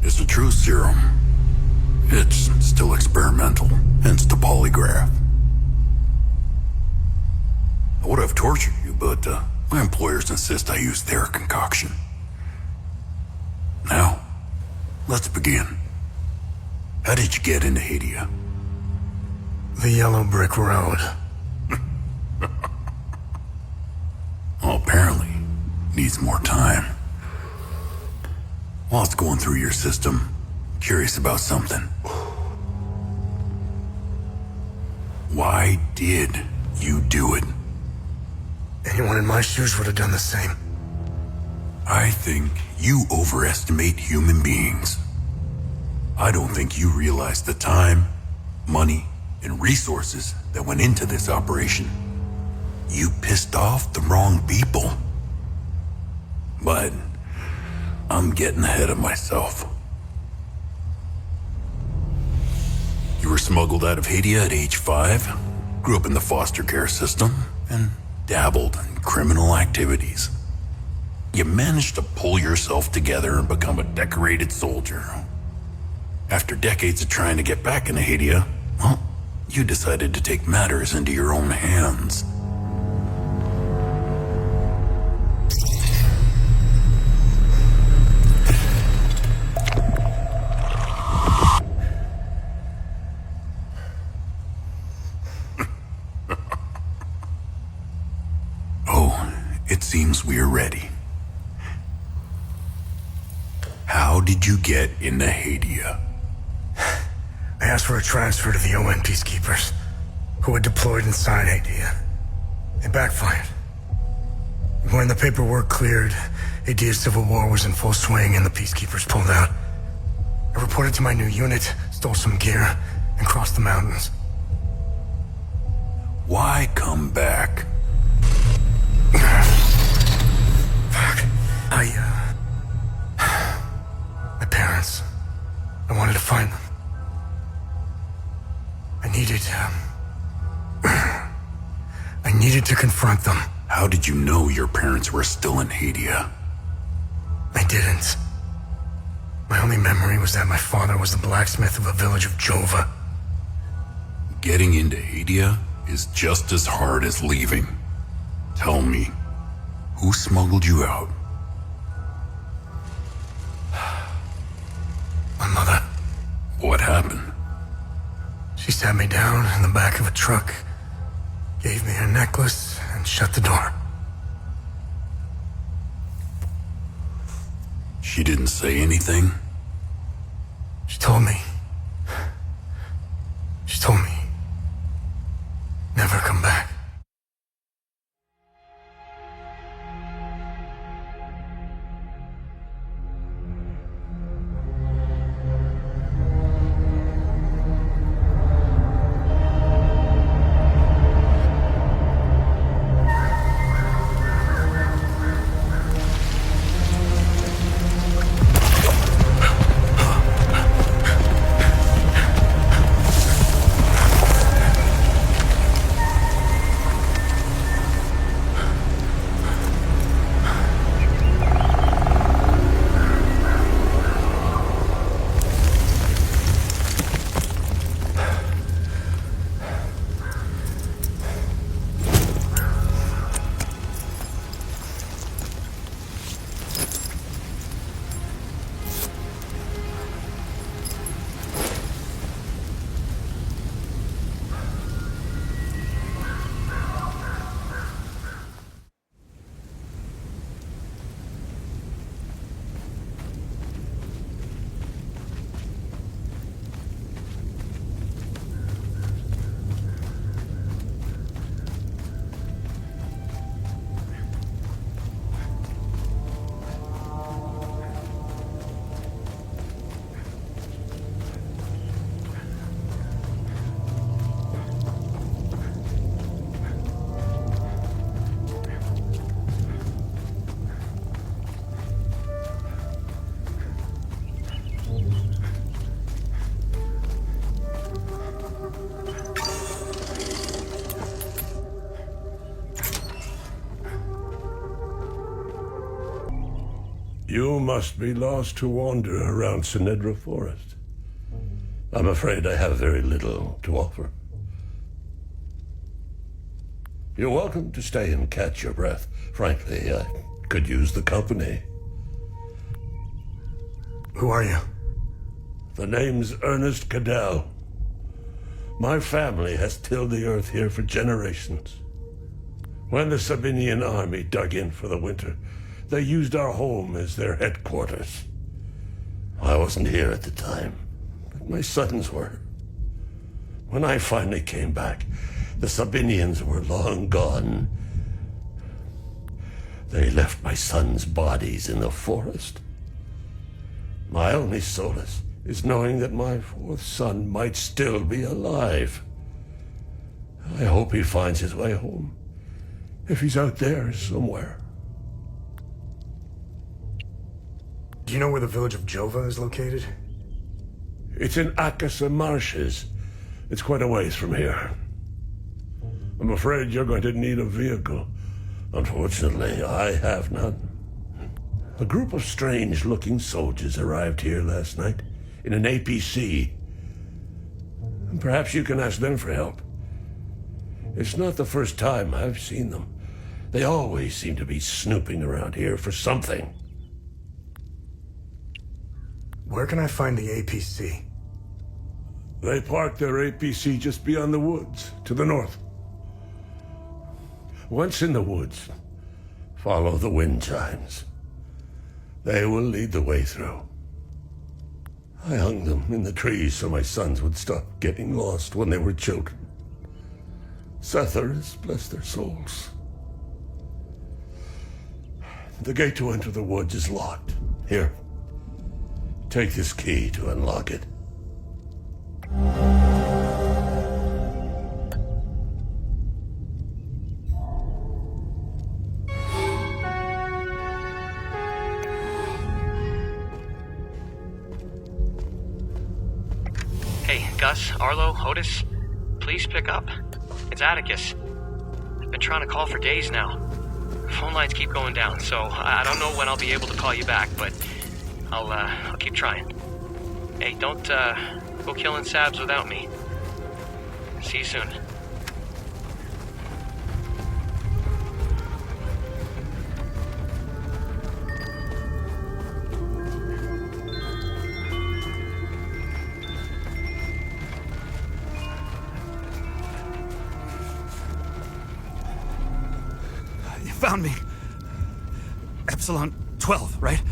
It's a true serum. It's still experimental, hence the polygraph. I would have tortured you, but my employers insist I use their concoction. Now, let's begin. How did you get into Hadea? The yellow brick road. Well, apparently, needs more time. While it's going through your system, curious about something. Why did you do it? Anyone in my shoes would have done the same. I think you overestimate human beings. I don't think you realize the time, money, and resources that went into this operation. You pissed off the wrong people. But I'm getting ahead of myself. You were smuggled out of Hadea at age 5, grew up in the foster care system, and dabbled in criminal activities. You managed to pull yourself together and become a decorated soldier. After decades of trying to get back into Hadea, well, you decided to take matters into your own hands. It seems we are ready. How did you get into Hadea? I asked for a transfer to the UN peacekeepers, who had deployed inside Hadea. It backfired. When the paperwork cleared, Hadea's civil war was in full swing and the peacekeepers pulled out. I reported to my new unit, stole some gear, and crossed the mountains. Why come back? Fuck. My parents. I wanted to find them. I needed to confront them. How did you know your parents were still in Hadea? I didn't. My only memory was that my father was the blacksmith of a village of Jova. Getting into Hadea is just as hard as leaving. Tell me, who smuggled you out? My mother. What happened? She sat me down in the back of a truck, gave me her necklace, and shut the door. She didn't say anything? She told me. She told me. Never come back. You must be lost to wander around Sinedra Forest. I'm afraid I have very little to offer. You're welcome to stay and catch your breath. Frankly, I could use the company. Who are you? The name's Ernest Cadell. My family has tilled the earth here for generations. When the Sabinian army dug in for the winter, they used our home as their headquarters. I wasn't here at the time, but my sons were. When I finally came back, the Sabinians were long gone. They left my sons' bodies in the forest. My only solace is knowing that my fourth son might still be alive. I hope he finds his way home, if he's out there somewhere. Do you know where the village of Jova is located? It's in Akasa Marshes. It's quite a ways from here. I'm afraid you're going to need a vehicle. Unfortunately, I have none. A group of strange-looking soldiers arrived here last night in an APC. Perhaps you can ask them for help. It's not the first time I've seen them. They always seem to be snooping around here for something. Where can I find the APC? They parked their APC just beyond the woods, to the north. Once in the woods, follow the wind chimes. They will lead the way through. I hung them in the trees so my sons would stop getting lost when they were children. Setharus, bless their souls. The gate to enter the woods is locked. Here, take this key to unlock it. Hey, Gus, Arlo, Otis, please pick up. It's Atticus. I've been trying to call for days now. Phone lines keep going down, so I don't know when I'll be able to call you back, but I'll keep trying. Hey, don't go killing Sabs without me. See you soon. You found me. Epsilon 12, right?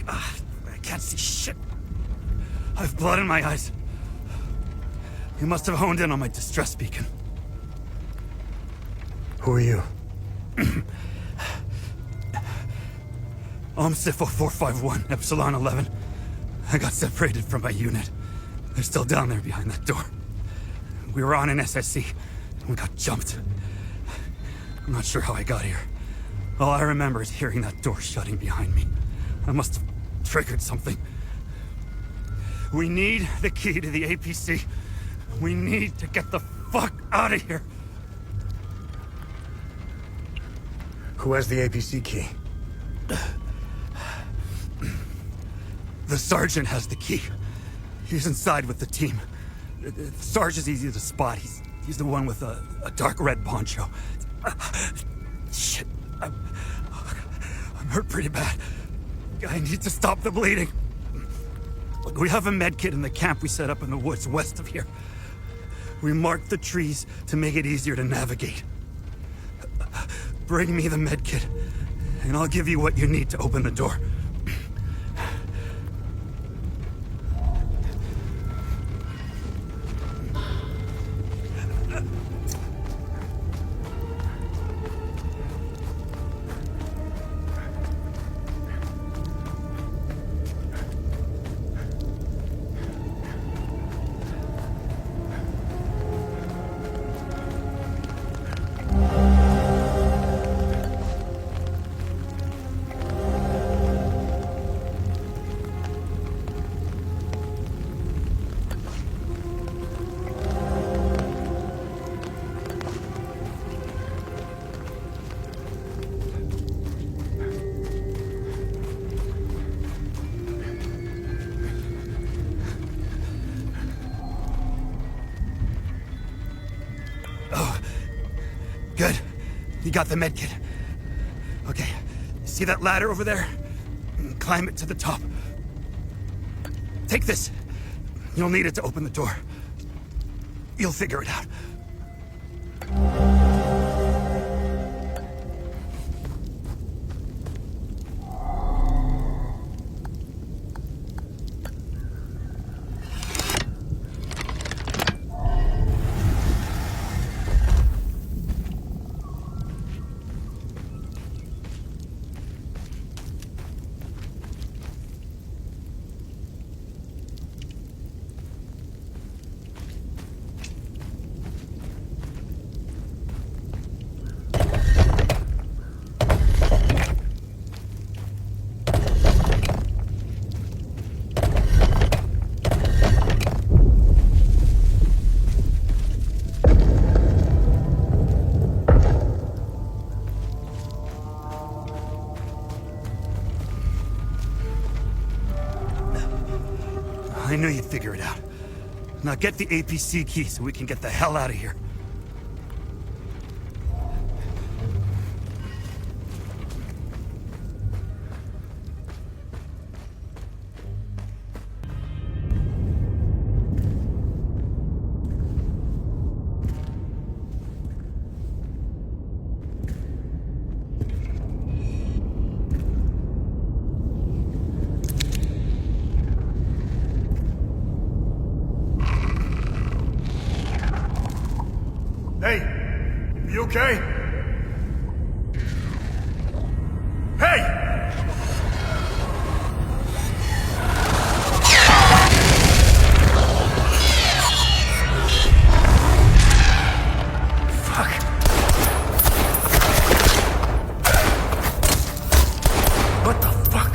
I can't see shit. I have blood in my eyes. You must have honed in on my distress beacon. Who are you? I'm Sifo 451, Epsilon 11. I got separated from my unit. They're still down there behind that door. We were on an SSC, and we got jumped. I'm not sure how I got here. All I remember is hearing that door shutting behind me. I must have triggered something. We need the key to the APC. We need to get the fuck out of here. Who has the APC key? The sergeant has the key. He's inside with the team. The sergeant's easy to spot. He's the one with a dark red poncho. Shit. I'm hurt pretty bad. I need to stop the bleeding. Look, we have a med kit in the camp we set up in the woods west of here. We marked the trees to make it easier to navigate. Bring me the med kit, and I'll give you what you need to open the door. got the medkit. Okay, see that ladder over there? Climb it to the top. Take this. You'll need it to open the door. You'll figure it out. I knew you'd figure it out. Now get the APC key so we can get the hell out of here. Hey, you okay? Hey! What the fuck?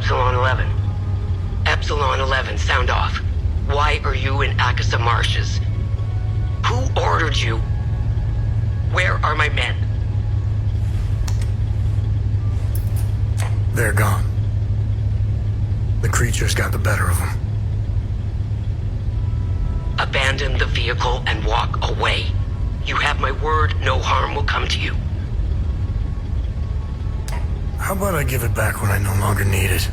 Epsilon 11. Epsilon 11, sound off. Why are you in Akasa Marshes? Who ordered you? Where are my men? They're gone. The creatures got the better of them. Abandon the vehicle and walk away. You have my word, no harm will come to you. How about I give it back when I no longer need it?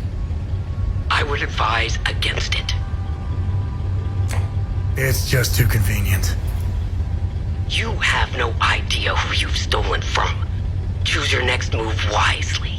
I would advise against it. It's just too convenient. You have no idea who you've stolen from. Choose your next move wisely.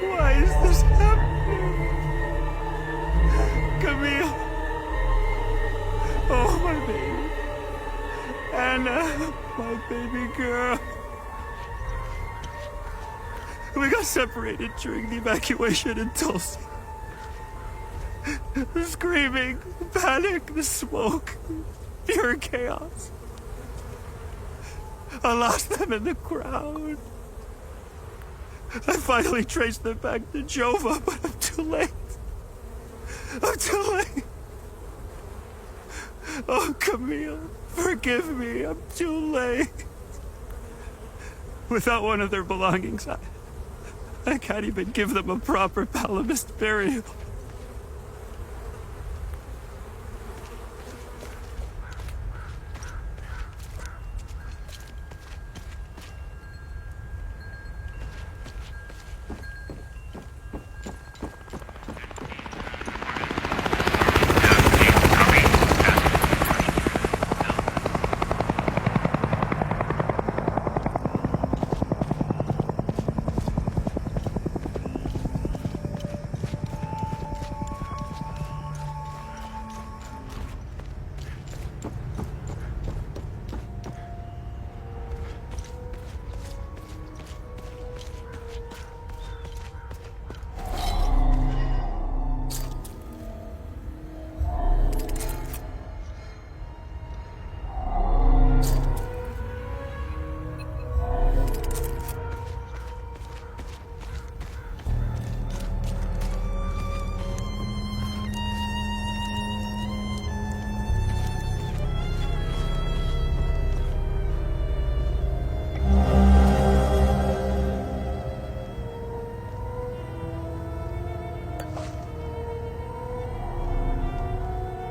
Why is this happening? Camille. Oh, my baby. Anna, my baby girl. We got separated during the evacuation in Tulsa. The screaming, the panic, the smoke, pure chaos. I lost them in the crowd. I finally traced them back to Jova, but I'm too late. I'm too late. Oh, Camille, forgive me. I'm too late. Without one of their belongings, I can't even give them a proper palamist burial.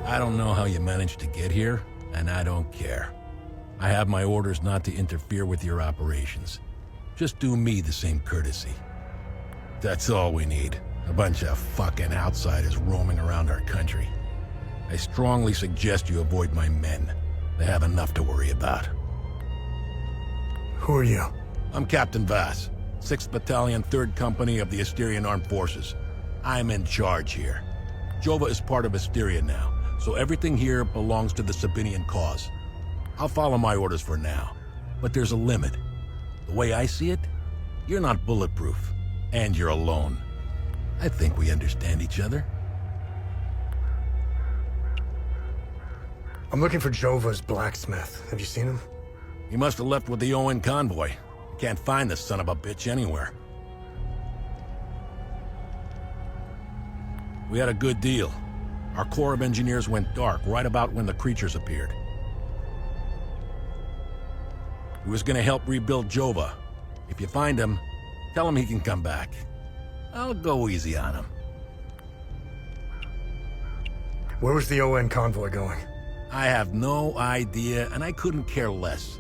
I don't know how you managed to get here, and I don't care. I have my orders not to interfere with your operations. Just do me the same courtesy. That's all we need. A bunch of fucking outsiders roaming around our country. I strongly suggest you avoid my men. They have enough to worry about. Who are you? I'm Captain Vass, 6th Battalion, 3rd Company of the Asterian Armed Forces. I'm in charge here. Jova is part of Asteria now, so everything here belongs to the Sabinian cause. I'll follow my orders for now, but there's a limit. The way I see it, you're not bulletproof, and you're alone. I think we understand each other. I'm looking for Jova's blacksmith. Have you seen him? He must have left with the UN convoy. Can't find this son of a bitch anywhere. We had a good deal. Our Corps of Engineers went dark right about when the creatures appeared. He was gonna help rebuild Jova. If you find him, tell him he can come back. I'll go easy on him. Where was the UN convoy going? I have no idea, and I couldn't care less.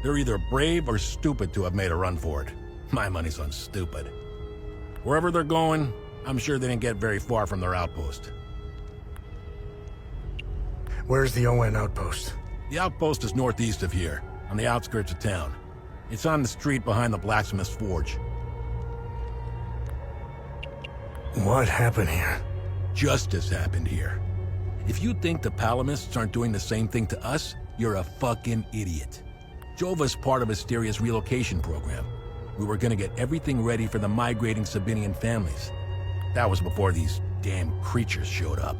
They're either brave or stupid to have made a run for it. My money's on stupid. Wherever they're going, I'm sure they didn't get very far from their outpost. Where's the UN outpost? The outpost is northeast of here, on the outskirts of town. It's on the street behind the blacksmith's forge. What happened here? Justice happened here. If you think the Palamists aren't doing the same thing to us, you're a fucking idiot. Jova's part of Hysteria's relocation program. We were gonna get everything ready for the migrating Sabinian families. That was before these damn creatures showed up.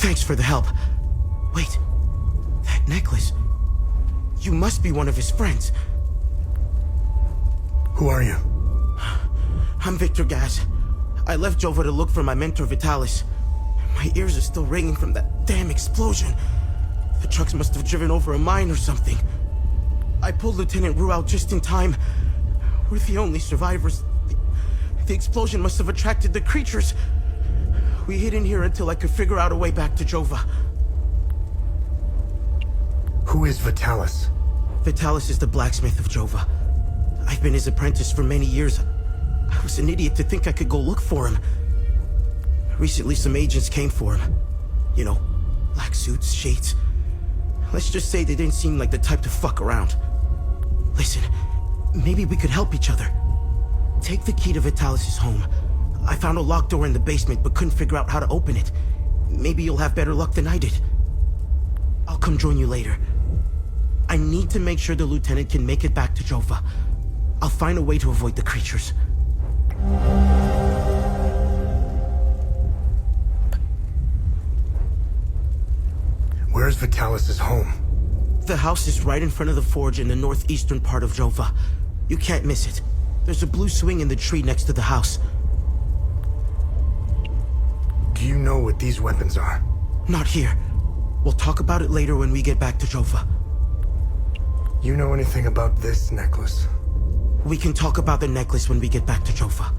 Thanks for the help. Wait, that necklace. You must be one of his friends. Who are you? I'm Victor Gaz. I left Jova to look for my mentor Vitalis. My ears are still ringing from that damn explosion. The trucks must have driven over a mine or something. I pulled Lieutenant Rue out just in time. We're the only survivors. The explosion must have attracted the creatures. We hid in here until I could figure out a way back to Jova. Who is Vitalis? Vitalis is the blacksmith of Jova. I've been his apprentice for many years. I was an idiot to think I could go look for him. Recently, some agents came for him. You know, black suits, shades. Let's just say they didn't seem like the type to fuck around. Listen, maybe we could help each other. Take the key to Vitalis' home. I found a locked door in the basement, but couldn't figure out how to open it. Maybe you'll have better luck than I did. I'll come join you later. I need to make sure the lieutenant can make it back to Jova. I'll find a way to avoid the creatures. Where's Vitalis' home? The house is right in front of the forge in the northeastern part of Jova. You can't miss it. There's a blue swing in the tree next to the house. Do you know what these weapons are? Not here. We'll talk about it later when we get back to Jova. You know anything about this necklace? We can talk about the necklace when we get back to Jova.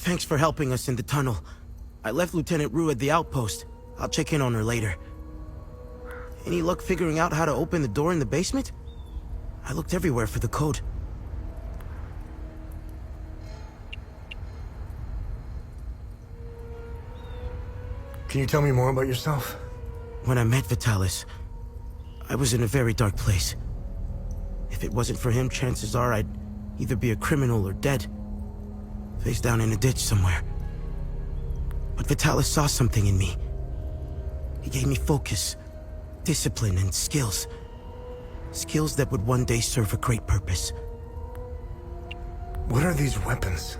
Thanks for helping us in the tunnel. I left Lieutenant Rue at the outpost. I'll check in on her later. Any luck figuring out how to open the door in the basement? I looked everywhere for the code. Can you tell me more about yourself? When I met Vitalis, I was in a very dark place. If it wasn't for him, chances are I'd either be a criminal or dead. Face down in a ditch somewhere. But Vitalis saw something in me. He gave me focus, discipline, and skills. Skills that would one day serve a great purpose. What are these weapons?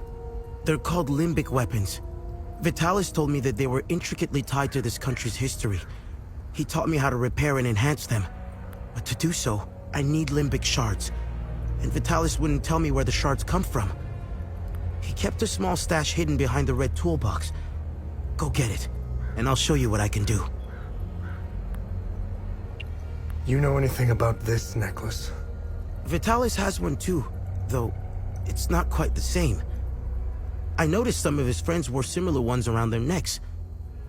They're called limbic weapons. Vitalis told me that they were intricately tied to this country's history. He taught me how to repair and enhance them. But to do so, I need limbic shards. And Vitalis wouldn't tell me where the shards come from. He kept a small stash hidden behind the red toolbox. Go get it, and I'll show you what I can do. You know anything about this necklace? Vitalis has one too, though it's not quite the same. I noticed some of his friends wore similar ones around their necks.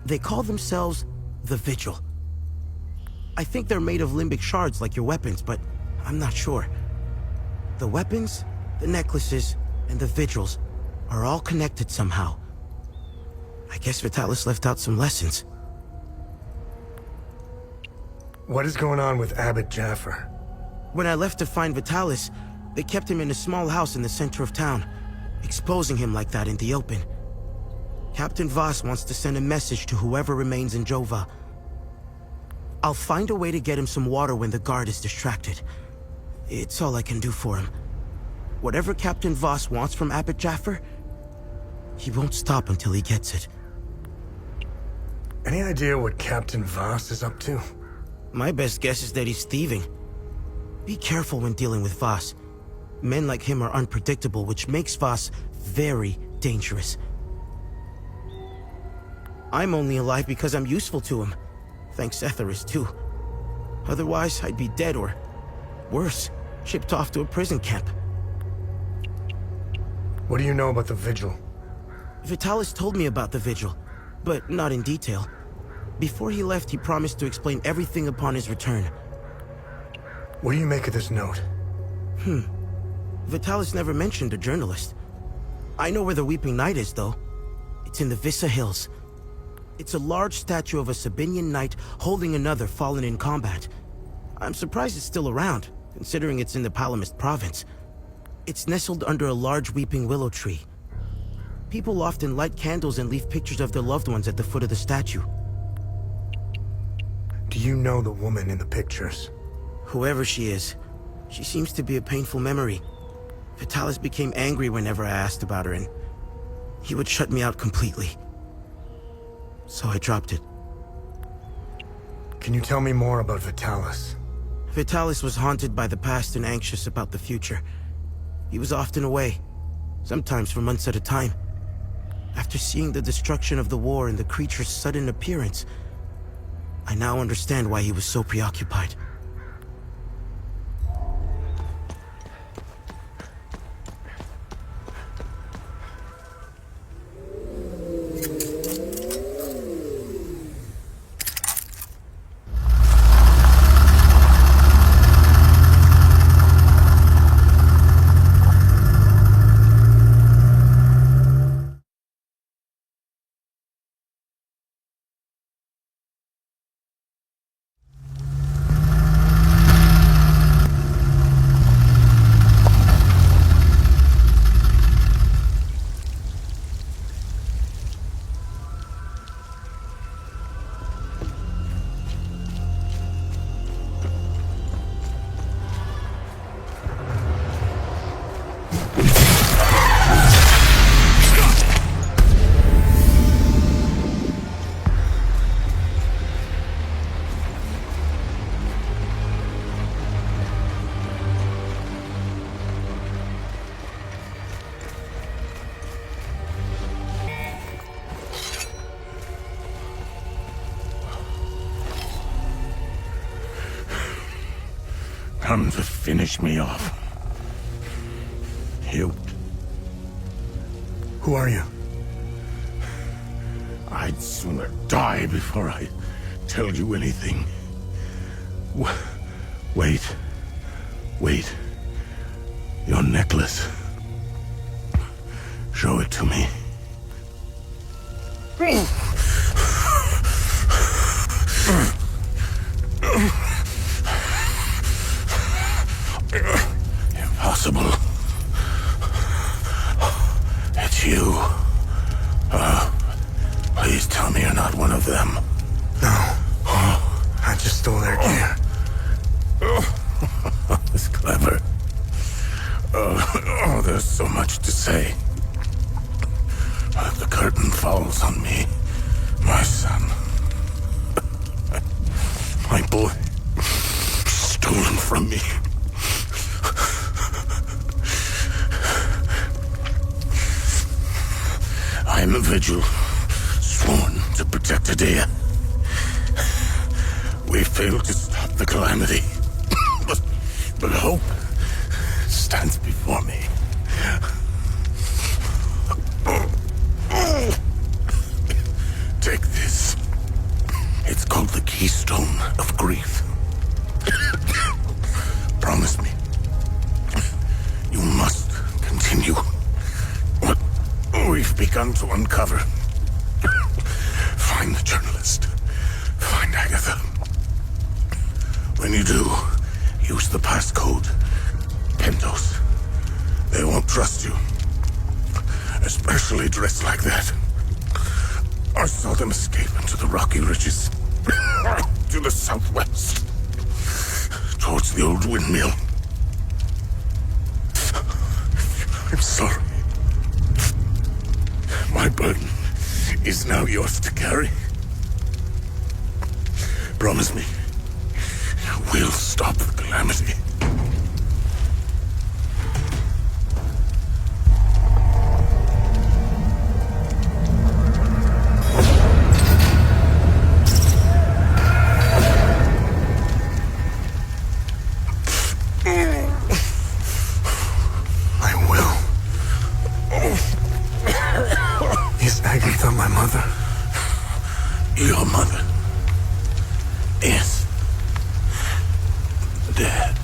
They call themselves the Vigil. I think they're made of limbic shards like your weapons, but I'm not sure. The weapons, the necklaces, and the Vigils are all connected somehow. I guess Vitalis left out some lessons. What is going on with Abbot Jaffer? When I left to find Vitalis, they kept him in a small house in the center of town, exposing him like that in the open. Captain Voss wants to send a message to whoever remains in Jova. I'll find a way to get him some water when the guard is distracted. It's all I can do for him. Whatever Captain Voss wants from Abbot Jaffer, he won't stop until he gets it. Any idea what Captain Voss is up to? My best guess is that he's thieving. Be careful when dealing with Voss. Men like him are unpredictable, which makes Voss very dangerous. I'm only alive because I'm useful to him. Thanks Etheris, too. Otherwise, I'd be dead or, worse, shipped off to a prison camp. What do you know about the Vigil? Vitalis told me about the Vigil, but not in detail. Before he left, he promised to explain everything upon his return. What do you make of this note? Vitalis never mentioned a journalist. I know where the Weeping Knight is, though. It's in the Vissa Hills. It's a large statue of a Sabinian knight holding another fallen in combat. I'm surprised it's still around, considering it's in the Palamist province. It's nestled under a large weeping willow tree. People often light candles and leave pictures of their loved ones at the foot of the statue. Do you know the woman in the pictures? Whoever she is, she seems to be a painful memory. Vitalis became angry whenever I asked about her, and he would shut me out completely. So I dropped it. Can you tell me more about Vitalis? Vitalis was haunted by the past and anxious about the future. He was often away, sometimes for months at a time. After seeing the destruction of the war and the creature's sudden appearance, I now understand why he was so preoccupied. Come to finish me off. You. Who are you? I'd sooner die before I tell you anything. Wait. Your necklace. Show it to me. Impossible. It's you. Please tell me you're not one of them. No. I just stole their gear. It's clever. There's so much to say. But the curtain falls on me, my son. My boy, stolen from me. I am a vigil, sworn to protect Hadea. We failed to stop the calamity, but hope stands before me. Take this. It's called the Keystone of Grief. Promise me. You must continue what we've begun to uncover. Find the journalist. Find Agatha. When you do, use the passcode. Pentos. They won't trust you. Especially dressed like that. I saw them escape into the rocky ridges. To the southwest. Towards the old windmill. I'm sorry. My burden is now yours to carry. Promise me. We'll stop the calamity. Is Agatha my mother? Your mother is dead.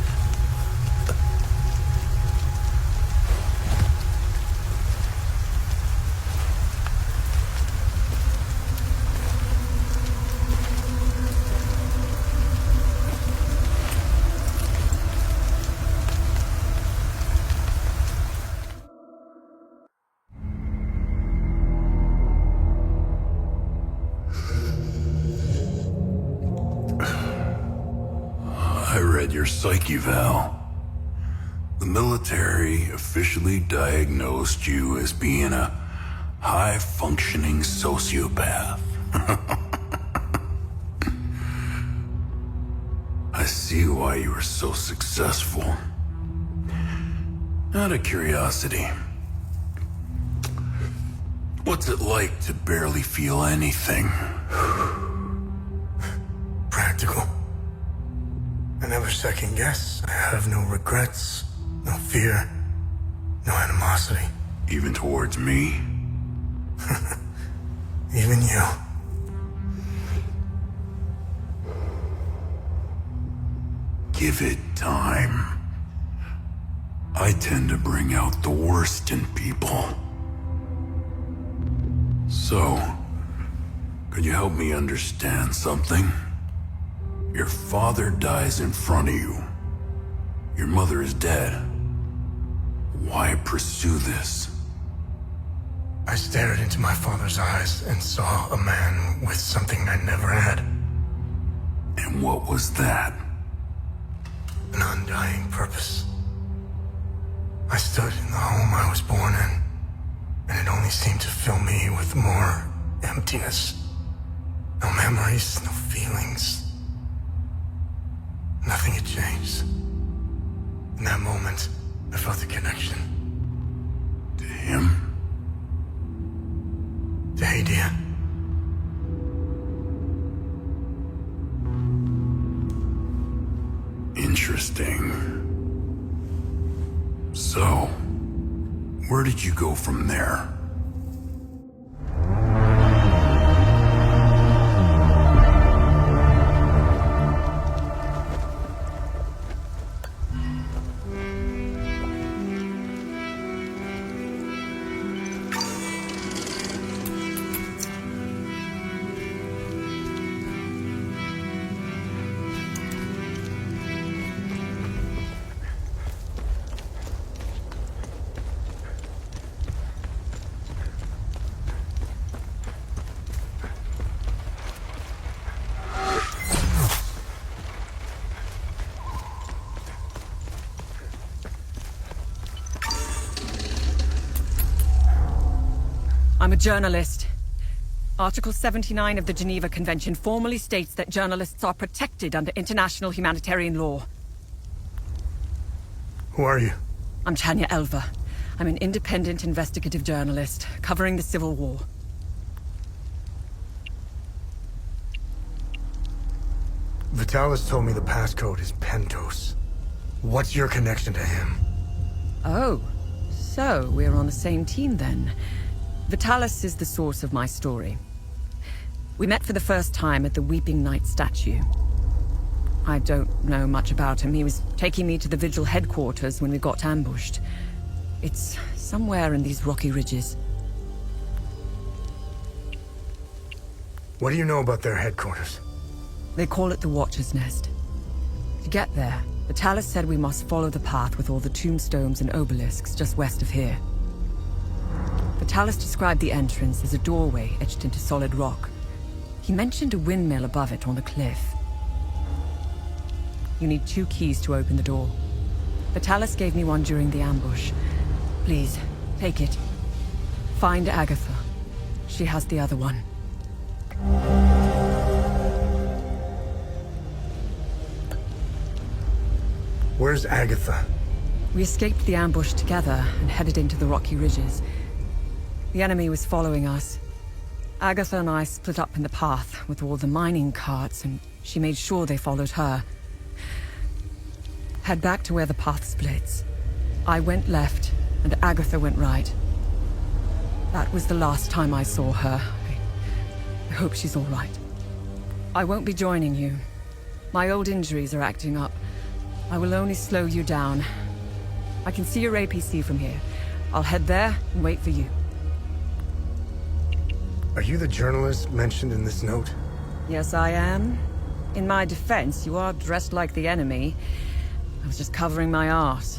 I read your psyche, Val. The military officially diagnosed you as being a high-functioning sociopath. I see why you were so successful. Out of curiosity, what's it like to barely feel anything? Practical. I never second guess. I have no regrets, no fear, no animosity. Even towards me? Even you. Give it time. I tend to bring out the worst in people. So, could you help me understand something? Your father dies in front of you. Your mother is dead. Why pursue this? I stared into my father's eyes and saw a man with something I never had. And what was that? An undying purpose. I stood in the home I was born in, and it only seemed to fill me with more emptiness. No memories, no feelings. Nothing had changed. In that moment, I felt a connection. To him? To Hadea. Interesting. So, where did you go from there? I'm a journalist. Article 79 of the Geneva Convention formally states that journalists are protected under international humanitarian law. Who are you? I'm Tanya Elva. I'm an independent investigative journalist covering the Civil War. Vitalis told me the passcode is Pentos. What's your connection to him? Oh, so we're on the same team then. Vitalis is the source of my story. We met for the first time at the Weeping Knight statue. I don't know much about him. He was taking me to the Vigil headquarters when we got ambushed. It's somewhere in these rocky ridges. What do you know about their headquarters? They call it the Watcher's Nest. To get there, Vitalis said we must follow the path with all the tombstones and obelisks just west of here. Vitalis described the entrance as a doorway etched into solid rock. He mentioned a windmill above it on the cliff. You need 2 keys to open the door. Vitalis gave me one during the ambush. Please, take it. Find Agatha. She has the other one. Where's Agatha? We escaped the ambush together and headed into the rocky ridges. The enemy was following us. Agatha and I split up in the path with all the mining carts, and she made sure they followed her. Head back to where the path splits. I went left, and Agatha went right. That was the last time I saw her. I hope she's all right. I won't be joining you. My old injuries are acting up. I will only slow you down. I can see your APC from here. I'll head there and wait for you. Are you the journalist mentioned in this note? Yes, I am. In my defense, you are dressed like the enemy. I was just covering my arse.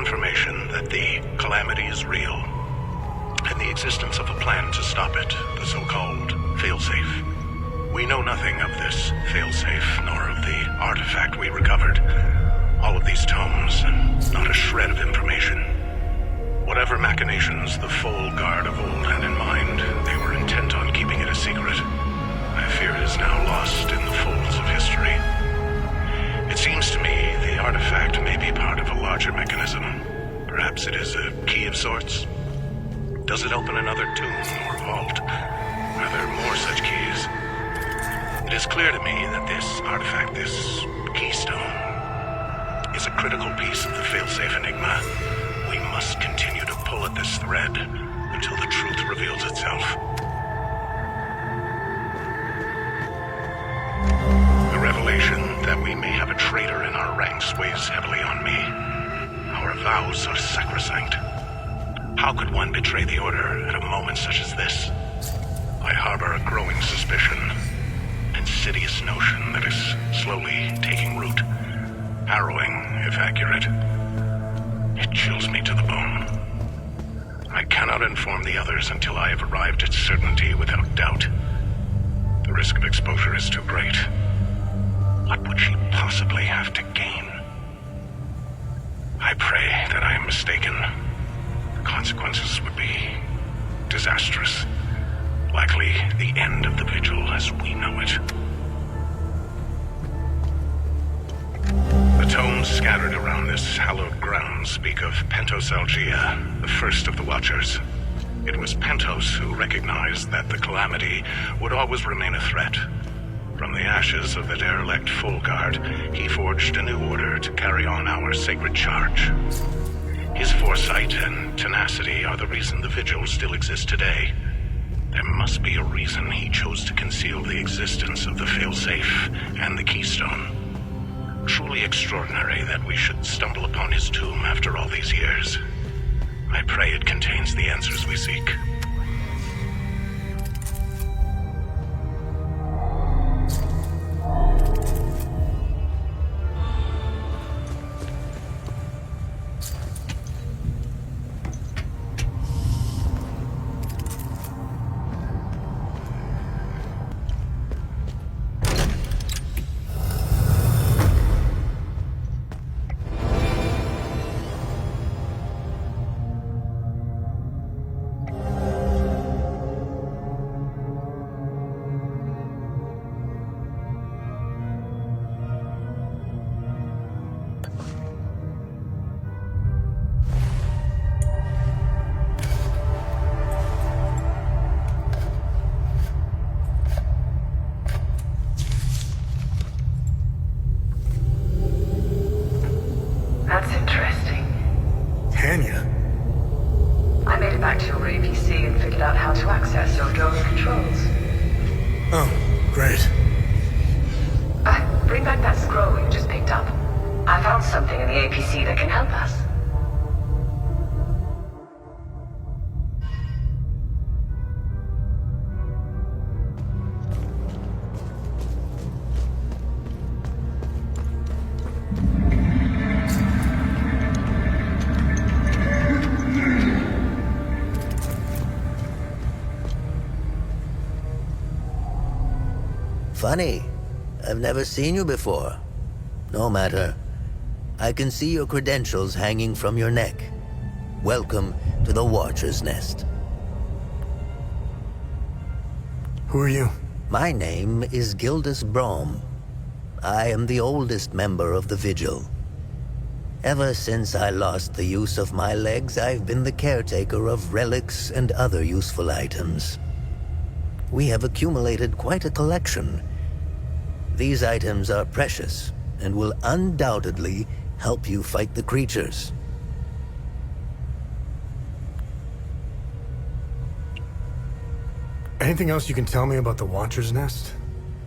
confirmation that the calamity is real, and the existence of a plan to stop it, the so-called failsafe. We know nothing of this failsafe, nor of the artifact we recovered. All of these tomes, and not a shred of information. Whatever machinations the full guard of old had in mind, they were intent on keeping it a secret. I fear it is now lost in the folds of history. It seems to me the artifact may be part of a larger mechanism. Perhaps it is a key of sorts. Does it open another tomb or vault? Are there more such keys? It is clear to me that this artifact, this keystone, is a critical piece of the failsafe enigma. We must continue to pull at this thread until the truth reveals itself. The revelation that we may have a traitor in our ranks weighs heavily on me. Our vows are sacrosanct. How could one betray the Order at a moment such as this? I harbor a growing suspicion, insidious notion that is slowly taking root. Harrowing, if accurate. It chills me to the bone. I cannot inform the others until I have arrived at certainty without doubt. The risk of exposure is too great. What would she possibly have to gain? I pray that I am mistaken. The consequences would be disastrous. Likely the end of the vigil as we know it. The tomes scattered around this hallowed ground speak of Pentos Algea, the first of the Watchers. It was Pentos who recognized that the Calamity would always remain a threat. From the ashes of the derelict Full Guard, he forged a new order to carry on our sacred charge. His foresight and tenacity are the reason the Vigil still exists today. There must be a reason he chose to conceal the existence of the failsafe and the keystone. Truly extraordinary that we should stumble upon his tomb after all these years. I pray it contains the answers we seek. That's interesting. Tanya? I made it back to your APC and figured out how to access your drone controls. Oh, great. Bring back that scroll you just picked up. I found something in the APC that can help us. Funny. I've never seen you before. No matter. I can see your credentials hanging from your neck. Welcome to the Watcher's Nest. Who are you? My name is Gildas Brom. I am the oldest member of the Vigil. Ever since I lost the use of my legs, I've been the caretaker of relics and other useful items. We have accumulated quite a collection. These items are precious and will undoubtedly help you fight the creatures. Anything else you can tell me about the Watcher's Nest?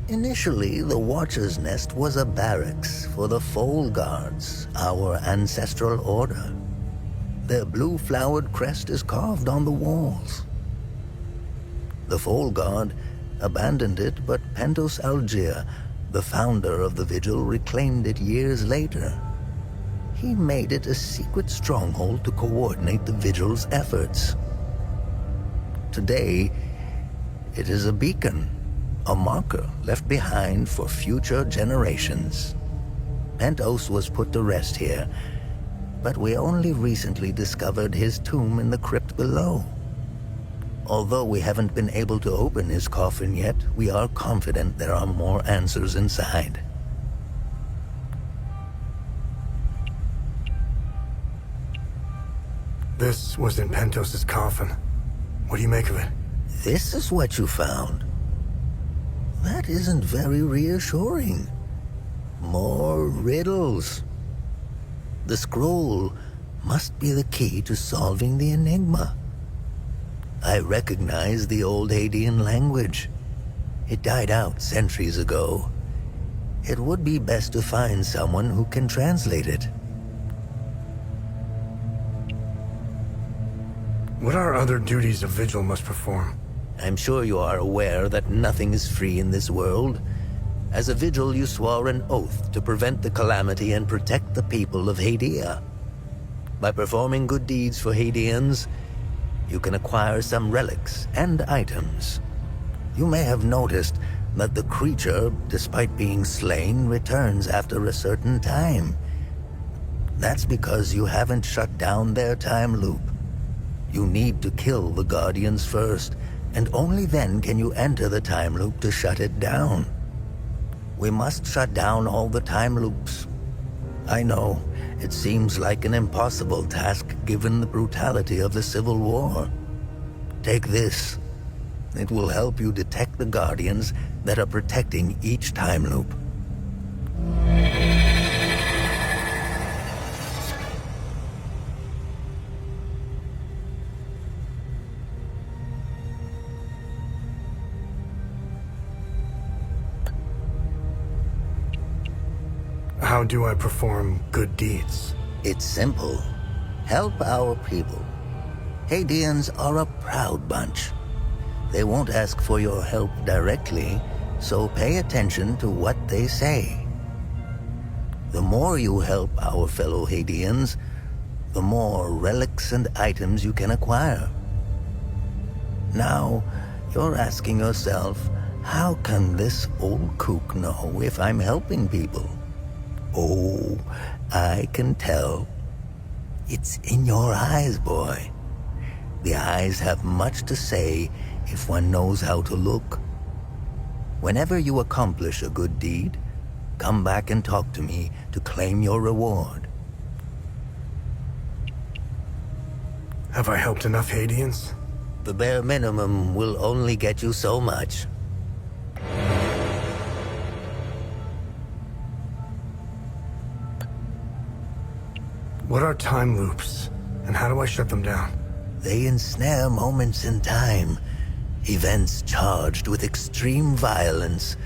Initially, the Watcher's Nest was a barracks for the Foal Guards, our ancestral order. Their blue-flowered crest is carved on the walls. The Foal Guard abandoned it, but Pentos Algea, the founder of the Vigil, reclaimed it years later. He made it a secret stronghold to coordinate the Vigil's efforts. Today, it is a beacon, a marker left behind for future generations. Pentos was put to rest here, but we only recently discovered his tomb in the crypt below. Although we haven't been able to open his coffin yet, we are confident there are more answers inside. This was in Pentos' coffin. What do you make of it? This is what you found. That isn't very reassuring. More riddles. The scroll must be the key to solving the enigma. I recognize the old Hadean language. It died out centuries ago. It would be best to find someone who can translate it. What are other duties a Vigil must perform? I'm sure you are aware that nothing is free in this world. As a vigil, you swore an oath to prevent the calamity and protect the people of Hadea. By performing good deeds for Hadeans, you can acquire some relics and items. You may have noticed that the creature, despite being slain, returns after a certain time. That's because you haven't shut down their time loop. You need to kill the Guardians first, and only then can you enter the time loop to shut it down. We must shut down all the time loops. I know, it seems like an impossible task given the brutality of the Civil War. Take this. It will help you detect the Guardians that are protecting each time loop. How do I perform good deeds? It's simple. Help our people. Hadeans are a proud bunch. They won't ask for your help directly, so pay attention to what they say. The more you help our fellow Hadeans, the more relics and items you can acquire. Now, you're asking yourself, how can this old kook know if I'm helping people? Oh, I can tell. It's in your eyes, boy. The eyes have much to say if one knows how to look. Whenever you accomplish a good deed, come back and talk to me to claim your reward. Have I helped enough Hadeans? The bare minimum will only get you so much. What are time loops, and how do I shut them down? They ensnare moments in time, events charged with extreme violence,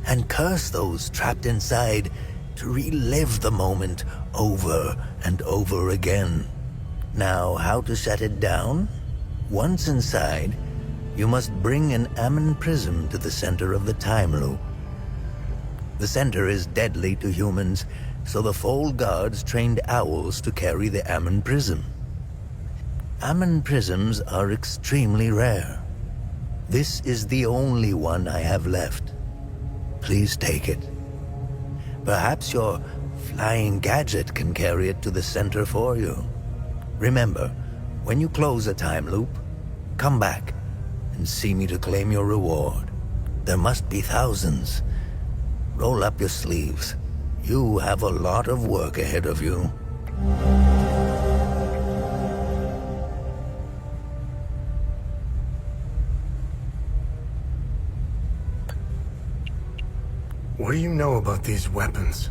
and curse those trapped inside to relive the moment over and over again. Now, how to shut it down? Once inside, you must bring an Ammon prism to the center of the time loop. The center is deadly to humans, so the Fold Guards trained owls to carry the Ammon prism. Ammon prisms are extremely rare. This is the only one I have left. Please take it. Perhaps your flying gadget can carry it to the center for you. Remember, when you close a time loop, come back and see me to claim your reward. There must be thousands. Roll up your sleeves. You have a lot of work ahead of you. What do you know about these weapons?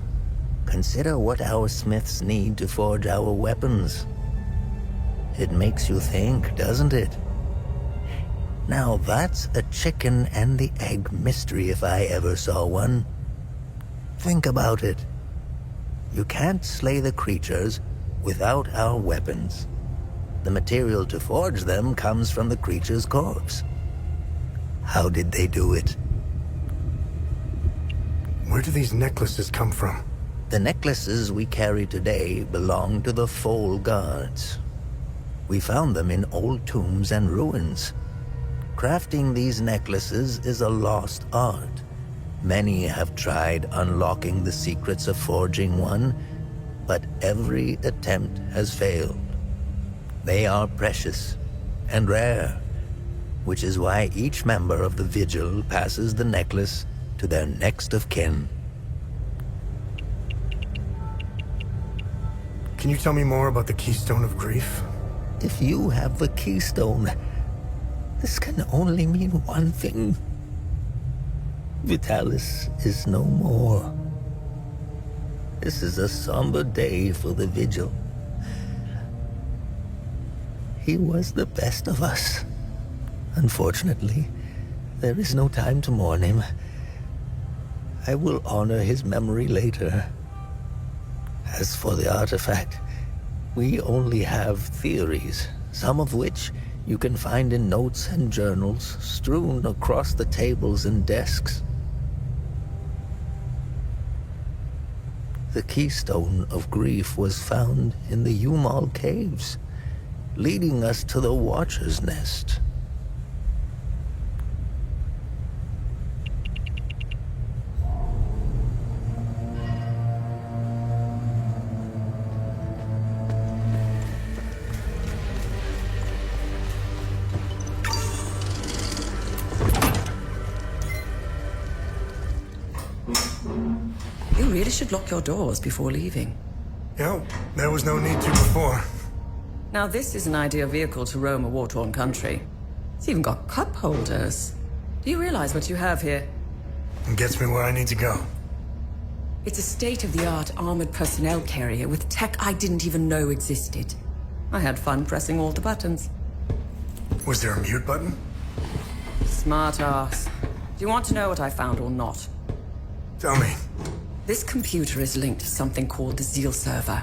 Consider what our smiths need to forge our weapons. It makes you think, doesn't it? Now that's a chicken and the egg mystery if I ever saw one. Think about it. You can't slay the creatures without our weapons. The material to forge them comes from the creature's corpse. How did they do it? Where do these necklaces come from? The necklaces we carry today belong to the Fold Guards. We found them in old tombs and ruins. Crafting these necklaces is a lost art. Many have tried unlocking the secrets of forging one, but every attempt has failed. They are precious and rare, which is why each member of the Vigil passes the necklace to their next of kin. Can you tell me more about the Keystone of Grief? If you have the keystone, this can only mean one thing. Vitalis is no more. This is a somber day for the Vigil. He was the best of us. Unfortunately, there is no time to mourn him. I will honor his memory later. As for the artifact, we only have theories, some of which you can find in notes and journals strewn across the tables and desks. The keystone of grief was found in the Umal caves, leading us to the Watcher's Nest. You really should lock your doors before leaving. Yeah, there was no need to before. Now this is an ideal vehicle to roam a war-torn country. It's even got cup holders. Do you realize what you have here? It gets me where I need to go. It's a state-of-the-art armored personnel carrier with tech I didn't even know existed. I had fun pressing all the buttons. Was there a mute button? Smart ass. Do you want to know what I found or not? Tell me. This computer is linked to something called the Zeal server.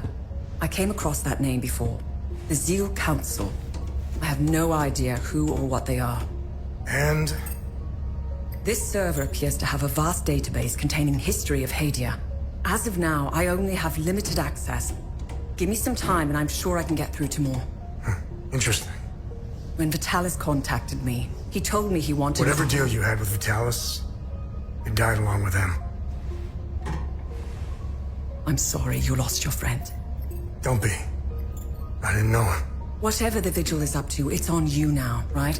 I came across that name before. The Zeal Council. I have no idea who or what they are. And? This server appears to have a vast database containing history of Hadea. As of now, I only have limited access. Give me some time and I'm sure I can get through to more. Interesting. When Vitalis contacted me, he told me he wanted... Whatever deal you had with Vitalis, it died along with him. I'm sorry you lost your friend. Don't be. I didn't know him. Whatever the Vigil is up to, it's on you now, right?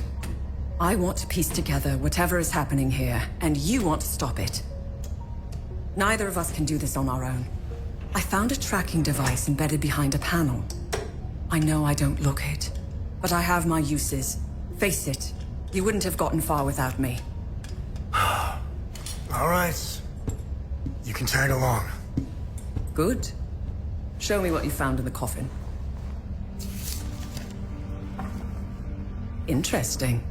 I want to piece together whatever is happening here, and you want to stop it. Neither of us can do this on our own. I found a tracking device embedded behind a panel. I know I don't look it, but I have my uses. Face it, you wouldn't have gotten far without me. All right. You can tag along. Good. Show me what you found in the coffin. Interesting.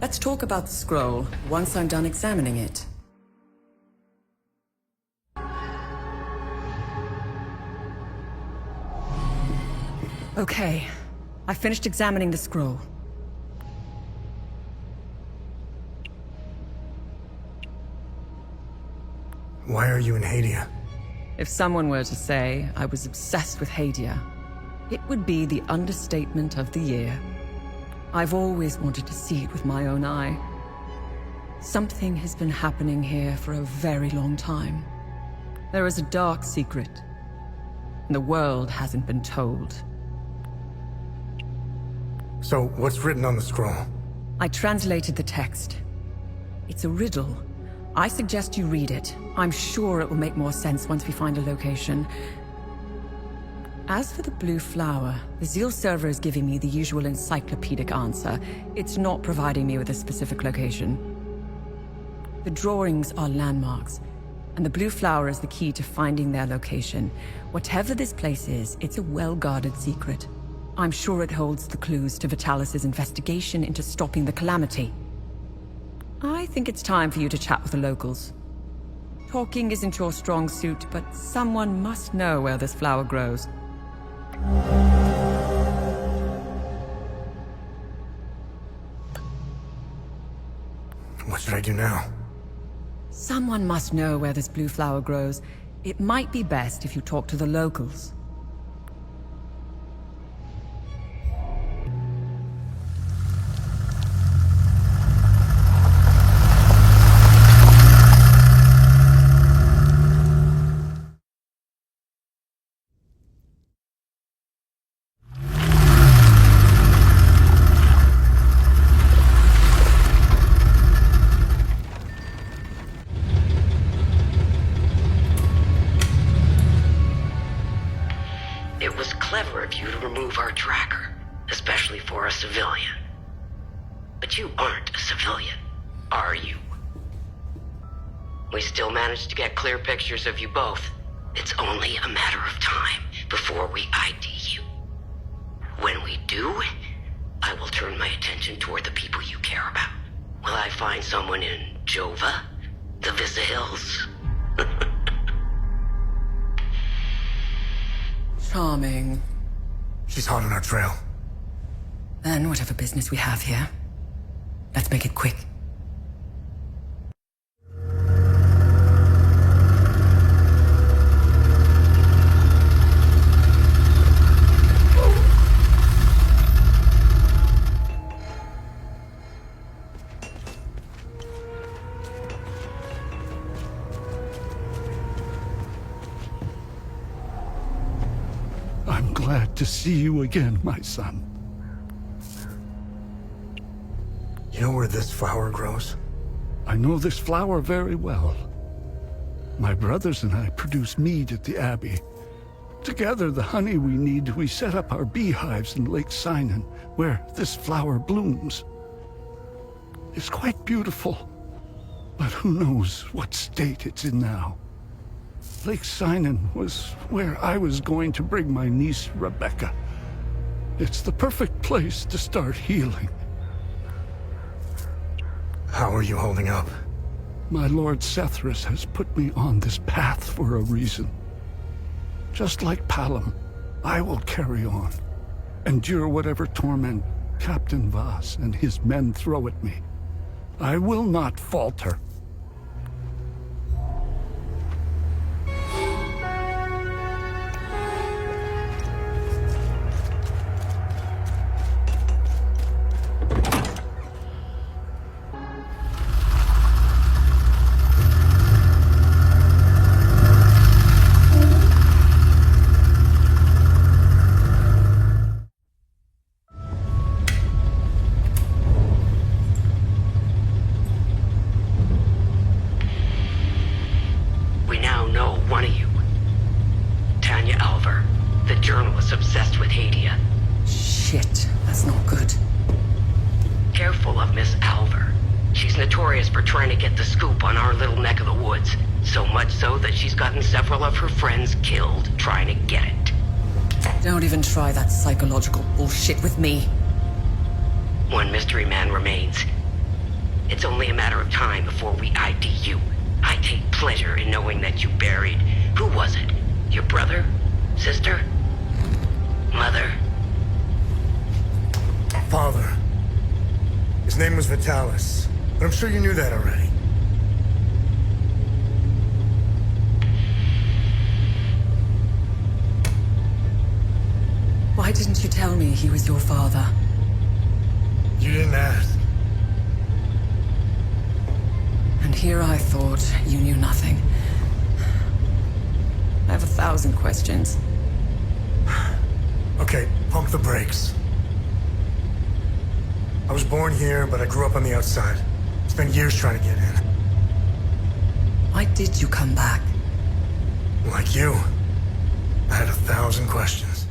Let's talk about the scroll once I'm done examining it. Okay. I finished examining the scroll. Why are you in Hadea? If someone were to say I was obsessed with Hadea, it would be the understatement of the year. I've always wanted to see it with my own eye. Something has been happening here for a very long time. There is a dark secret, and the world hasn't been told. So, what's written on the scroll? I translated the text. It's a riddle. I suggest you read it. I'm sure it will make more sense once we find a location. As for the blue flower, the Zeal server is giving me the usual encyclopedic answer. It's not providing me with a specific location. The drawings are landmarks, and the blue flower is the key to finding their location. Whatever this place is, it's a well-guarded secret. I'm sure it holds the clues to Vitalis' investigation into stopping the calamity. I think it's time for you to chat with the locals. Talking isn't your strong suit, but someone must know where this flower grows. What should I do now? Someone must know where this blue flower grows. It might be best if you talk to the locals. It was clever of you to remove our tracker, especially for a civilian. But you aren't a civilian, are you? We still managed to get clear pictures of you both. It's only a matter of time before we ID you. When we do, I will turn my attention toward the people you care about. Will I find someone in Jova? The Visa Hills? Charming. She's hot on our trail. Then, whatever business we have here, let's make it quick. I'm glad to see you again, my son. You know where this flower grows? I know this flower very well. My brothers and I produce mead at the Abbey. Together, the honey we need, we set up our beehives in Lake Sinan, where this flower blooms. It's quite beautiful, but who knows what state it's in now. Lake Sinan was where I was going to bring my niece, Rebecca. It's the perfect place to start healing. How are you holding up? My Lord Sethras has put me on this path for a reason. Just like Palom, I will carry on, endure whatever torment Captain Voss and his men throw at me. I will not falter. Obsessed with Hadea. Shit, that's not good. Careful of Miss Alver. She's notorious for trying to get the scoop on our little neck of the woods. So much so that she's gotten several of her friends killed trying to get it. Don't even try that psychological bullshit with me. One mystery man remains. It's only a matter of time before we ID you. I take pleasure in knowing that you buried... Who was it? Your brother? Sister? Mother? Father. His name was Vitalis, but I'm sure you knew that already. Why didn't you tell me he was your father? You didn't ask. And here I thought you knew nothing. I have 1,000 questions. Okay, pump the brakes. I was born here, but I grew up on the outside. Spent years trying to get in. Why did you come back? Like you, I had 1,000 questions.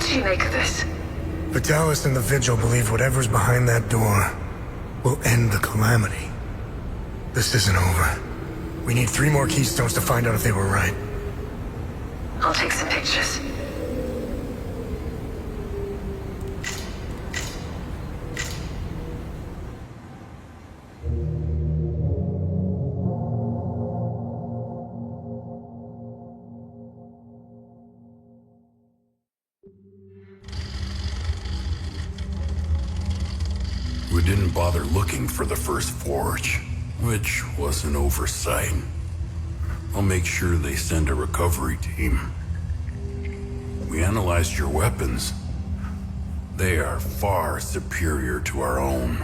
What do you make of this? Vitalis and the Vigil believe whatever's behind that door will end the calamity. This isn't over. We need 3 more keystones to find out if they were right. I'll take some pictures. We didn't bother looking for the first forge, which was an oversight. I'll make sure they send a recovery team. We analyzed your weapons. They are far superior to our own.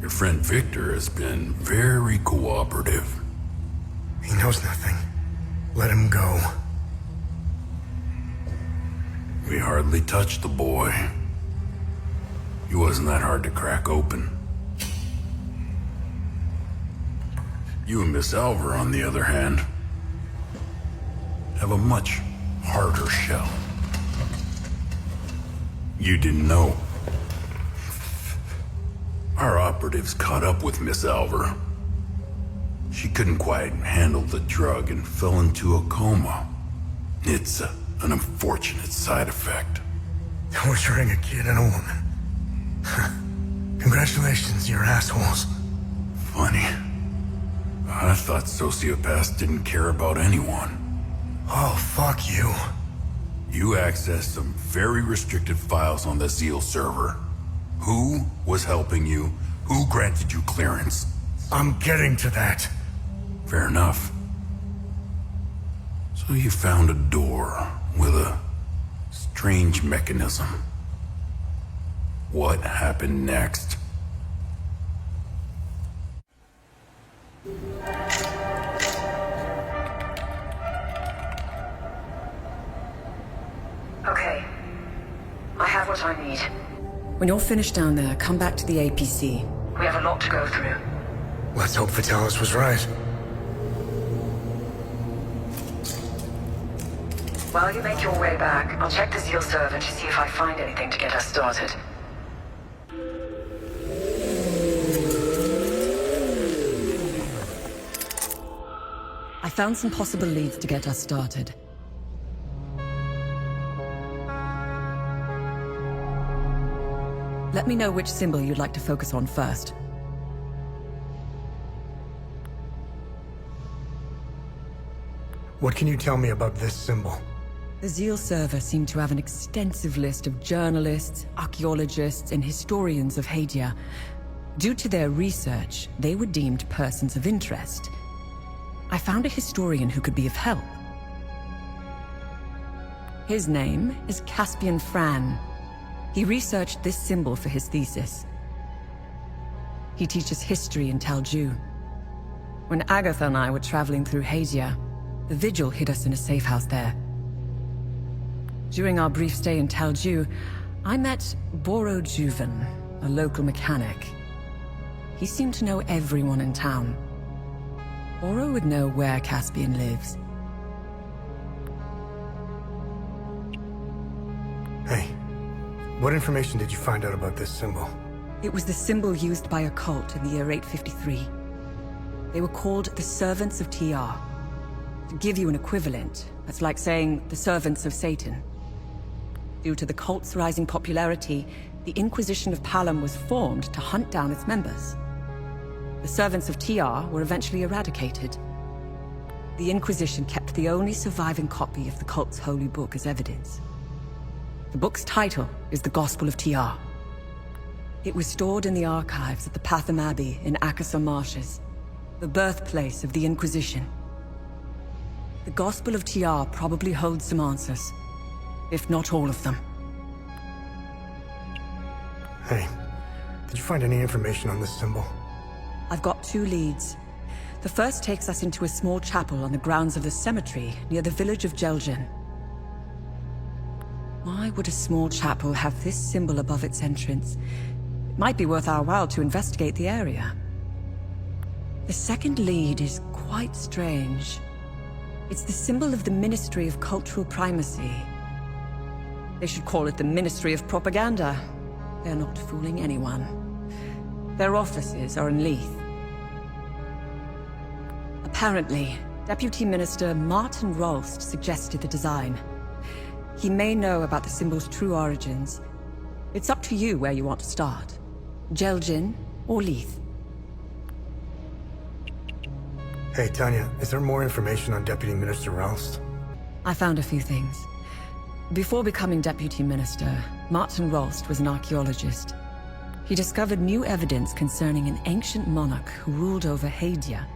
Your friend Victor has been very cooperative. He knows nothing. Let him go. We hardly touched the boy. He wasn't that hard to crack open. You and Miss Alver, on the other hand, have a much harder shell. You didn't know. Our operatives caught up with Miss Alver. She couldn't quite handle the drug and fell into a coma. It's an unfortunate side effect. Torturing a kid and a woman. Congratulations, you're assholes. Funny. I thought sociopaths didn't care about anyone. Oh, fuck you. You accessed some very restricted files on the Zeal server. Who was helping you? Who granted you clearance? I'm getting to that. Fair enough. So you found a door with a strange mechanism. What happened next? Okay. I have what I need. When you're finished down there, come back to the APC. We have a lot to go through. Let's hope Vitalis was right. While you make your way back, I'll check the Zeal server to see if I find anything to get us started. I found some possible leads to get us started. Let me know which symbol you'd like to focus on first. What can you tell me about this symbol? The Zeal server seemed to have an extensive list of journalists, archaeologists, and historians of Hadea. Due to their research, they were deemed persons of interest. I found a historian who could be of help. His name is Caspian Fran. He researched this symbol for his thesis. He teaches history in Talju. When Agatha and I were traveling through Hadea, the Vigil hid us in a safe house there. During our brief stay in Talju, I met Boro Juven, a local mechanic. He seemed to know everyone in town. Boro would know where Caspian lives. Hey, what information did you find out about this symbol? It was the symbol used by a cult in the year 853. They were called the Servants of Tierra. To give you an equivalent, that's like saying the Servants of Satan. Due to the cult's rising popularity, the Inquisition of Palam was formed to hunt down its members. The Servants of Tierra were eventually eradicated. The Inquisition kept the only surviving copy of the cult's holy book as evidence. The book's title is The Gospel of Tierra. It was stored in the archives at the Patham Abbey in Akasa Marshes, the birthplace of the Inquisition. The Gospel of Tierra probably holds some answers, if not all of them. Hey, did you find any information on this symbol? I've got 2 leads. The first takes us into a small chapel on the grounds of the cemetery near the village of Jelgen. Why would a small chapel have this symbol above its entrance? It might be worth our while to investigate the area. The second lead is quite strange. It's the symbol of the Ministry of Cultural Primacy. They should call it the Ministry of Propaganda. They're not fooling anyone. Their offices are in Leith. Apparently, Deputy Minister Martin Rolst suggested the design. He may know about the symbol's true origins. It's up to you where you want to start. Jelgin or Leith. Hey, Tanya, is there more information on Deputy Minister Roust? I found a few things. Before becoming Deputy Minister, Martin Rolst was an archaeologist. He discovered new evidence concerning an ancient monarch who ruled over Hadea.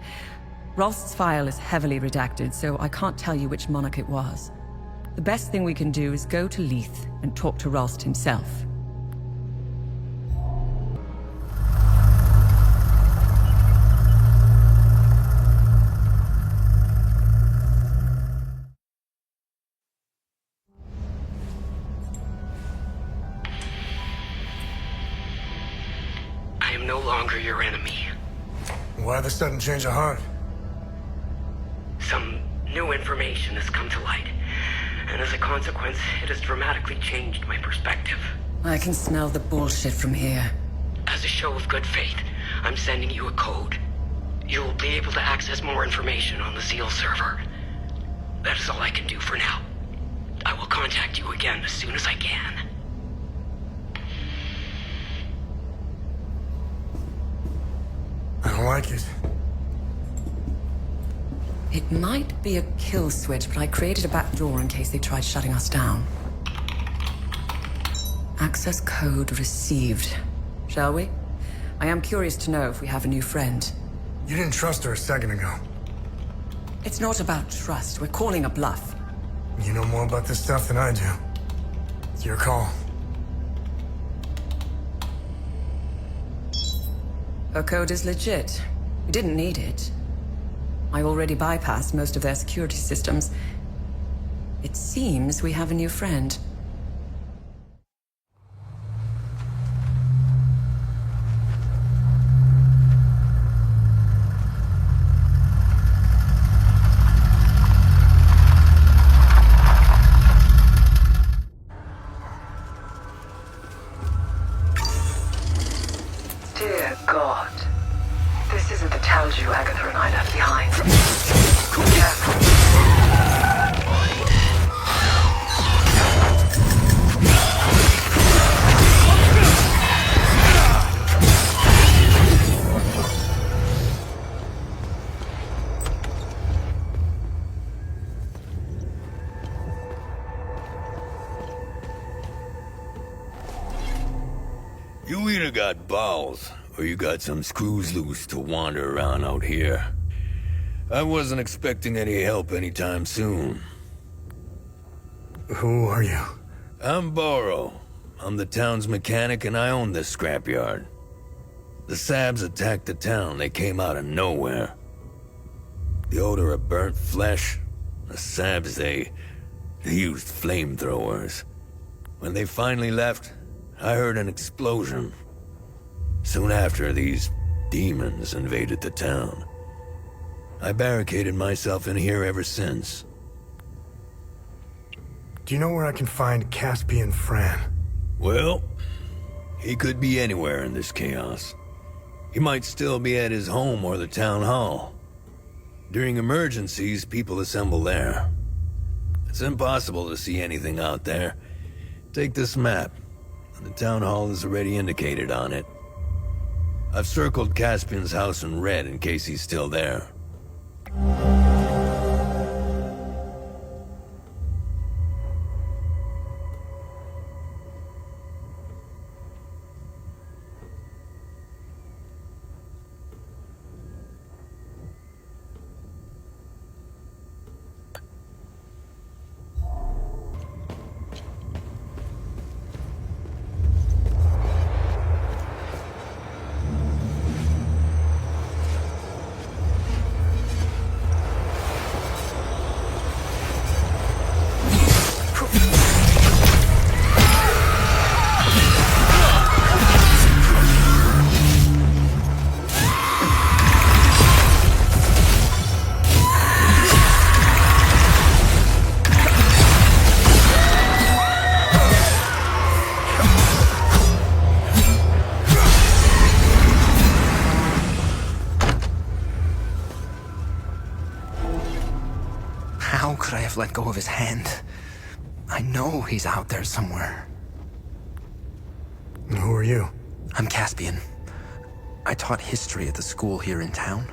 Rolst's file is heavily redacted, so I can't tell you which monarch it was. The best thing we can do is go to Leith and talk to Rolst himself. I am no longer your enemy. Why the sudden change of heart? Some new information has come to light, and as a consequence, it has dramatically changed my perspective. I can smell the bullshit from here. As a show of good faith, I'm sending you a code. You'll be able to access more information on the Zeal server. That is all I can do for now. I will contact you again as soon as I can. I don't like it. It might be a kill switch, but I created a back door in case they tried shutting us down. Access code received. Shall we? I am curious to know if we have a new friend. You didn't trust her a second ago. It's not about trust. We're calling a bluff. You know more about this stuff than I do. It's your call. Her code is legit. We didn't need it. I already bypassed most of their security systems. It seems we have a new friend. Dear God. This isn't the Talju Agatha and I left behind. Careful. You either got balls, or you got some screws loose to wander around out here. I wasn't expecting any help anytime soon. Who are you? I'm Boro. I'm the town's mechanic and I own this scrapyard. The Sabs attacked the town. They came out of nowhere. The odor of burnt flesh. The Sabs, they used flamethrowers. When they finally left, I heard an explosion. Soon after, these demons invaded the town. I barricaded myself in here ever since. Do you know where I can find Caspian Fran? Well, he could be anywhere in this chaos. He might still be at his home or the town hall. During emergencies, people assemble there. It's impossible to see anything out there. Take this map. The town hall is already indicated on it. I've circled Caspian's house in red in case he's still there. have let go of his hand. I know he's out there somewhere. And who are you? I'm Caspian. I taught history at the school here in town.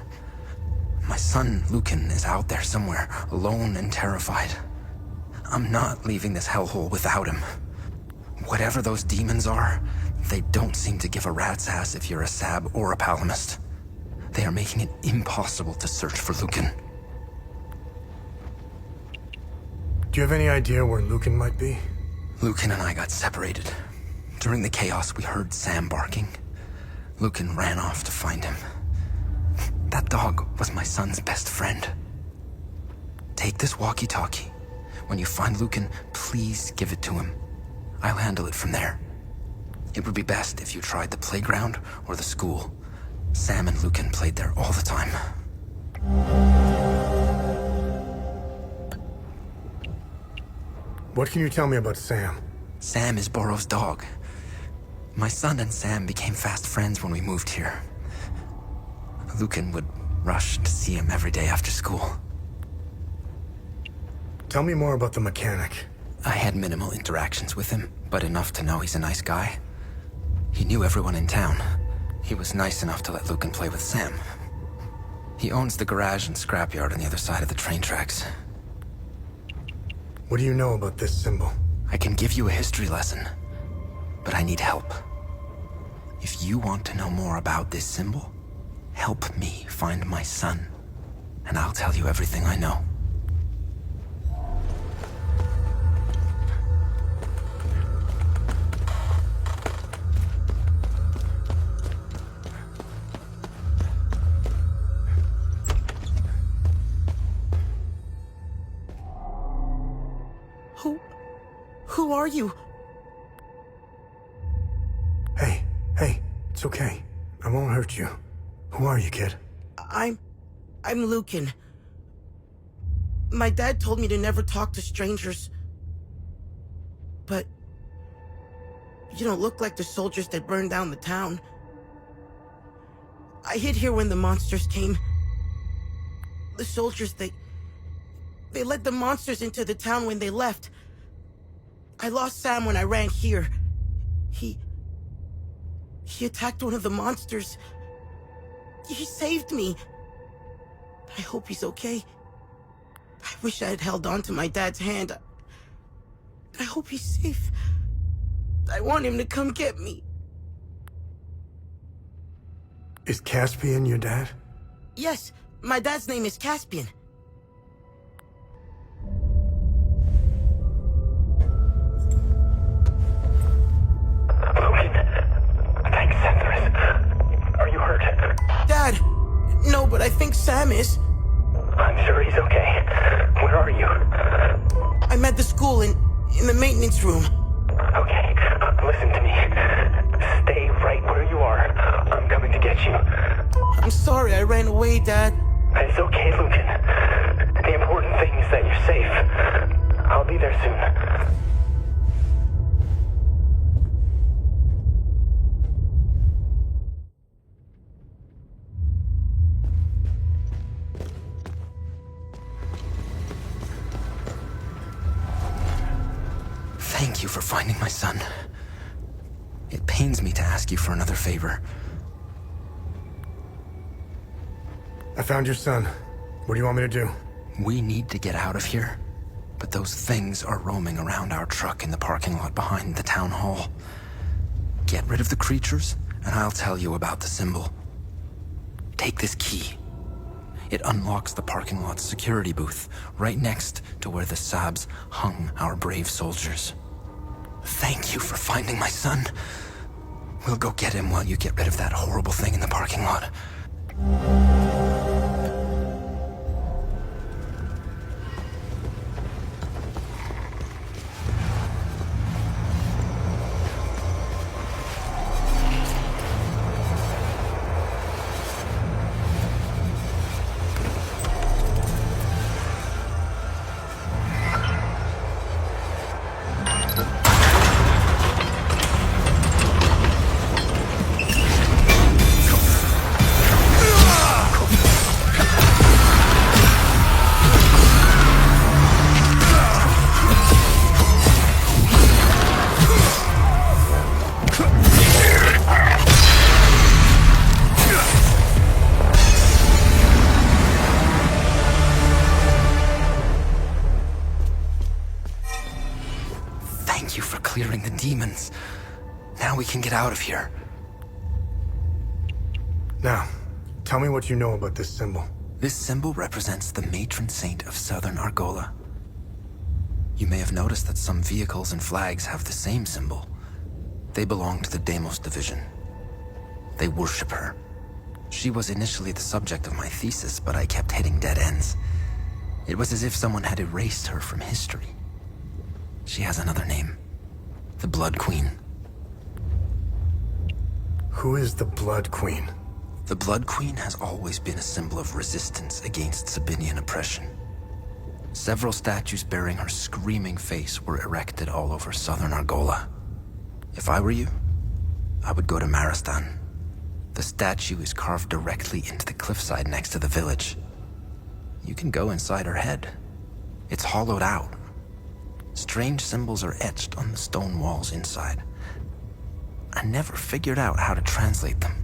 My son, Lucan, is out there somewhere, alone and terrified. I'm not leaving this hellhole without him. Whatever those demons are, they don't seem to give a rat's ass if you're a Sab or a Palamist. They are making it impossible to search for Lucan. Do you have any idea where Lucan might be? Lucan and I got separated. During the chaos, we heard Sam barking. Lucan ran off to find him. That dog was my son's best friend. Take this walkie-talkie. When you find Lucan, please give it to him. I'll handle it from there. It would be best if you tried the playground or the school. Sam and Lucan played there all the time. What can you tell me about Sam? Sam is Borrow's dog. My son and Sam became fast friends when we moved here. Lucan would rush to see him every day after school. Tell me more about the mechanic. I had minimal interactions with him, but enough to know he's a nice guy. He knew everyone in town. He was nice enough to let Lucan play with Sam. He owns the garage and scrapyard on the other side of the train tracks. What do you know about this symbol? I can give you a history lesson, but I need help. If you want to know more about this symbol, help me find my son, and I'll tell you everything I know. Who are you? Hey, it's okay. I won't hurt you. Who are you, kid? I'm Lucan. My dad told me to never talk to strangers. But you don't look like the soldiers that burned down the town. I hid here when the monsters came. The soldiers, they let the monsters into the town when they left. I lost Sam when I ran here. He attacked one of the monsters. He saved me. I hope he's okay. I wish I had held on to my dad's hand. I hope he's safe. I want him to come get me. Is Caspian your dad? Yes, my dad's name is Caspian. Dad! No, but I think Sam is. I'm sure he's okay. Where are you? I'm at the school in the maintenance room. Okay, listen to me. Stay right where you are. I'm coming to get you. I'm sorry I ran away, Dad. It's okay, Lucan. The important thing is that you're safe. I'll be there soon. Thank you for finding my son. It pains me to ask you for another favor. I found your son. What do you want me to do? We need to get out of here, but those things are roaming around our truck in the parking lot behind the town hall. Get rid of the creatures, and I'll tell you about the symbol. Take this key. It unlocks the parking lot's security booth, right next to where the Sabs hung our brave soldiers. Thank you for finding my son. We'll go get him while you get rid of that horrible thing in the parking lot. Thank you for clearing the demons. Now we can get out of here. Now, tell me what you know about this symbol. This symbol represents the matron saint of southern Argola. You may have noticed that some vehicles and flags have the same symbol. They belong to the Demos division. They worship her. She was initially the subject of my thesis, but I kept hitting dead ends. It was as if someone had erased her from history. She has another name. The Blood Queen. Who is the Blood Queen? The Blood Queen has always been a symbol of resistance against Sabinian oppression. Several statues bearing her screaming face were erected all over southern Argola. If I were you, I would go to Maristan. The statue is carved directly into the cliffside next to the village. You can go inside her head. It's hollowed out. Strange symbols are etched on the stone walls inside. I never figured out how to translate them.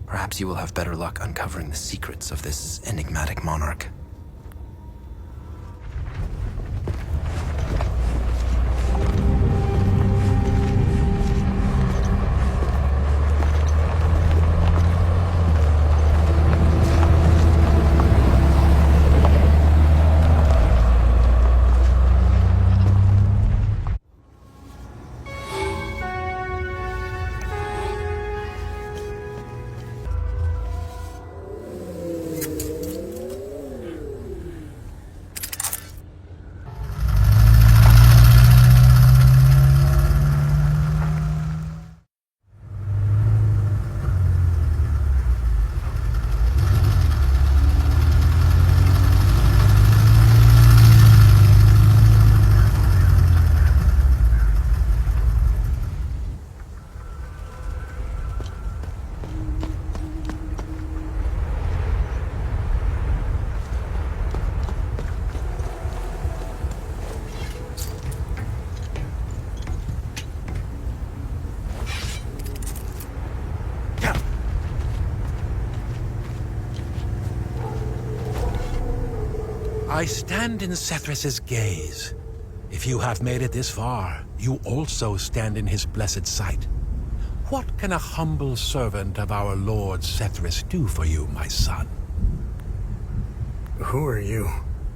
Perhaps you will have better luck uncovering the secrets of this enigmatic monarch. I stand in Cethris's gaze. If you have made it this far, you also stand in his blessed sight. What can a humble servant of our Lord Cethris do for you, my son? Who are you?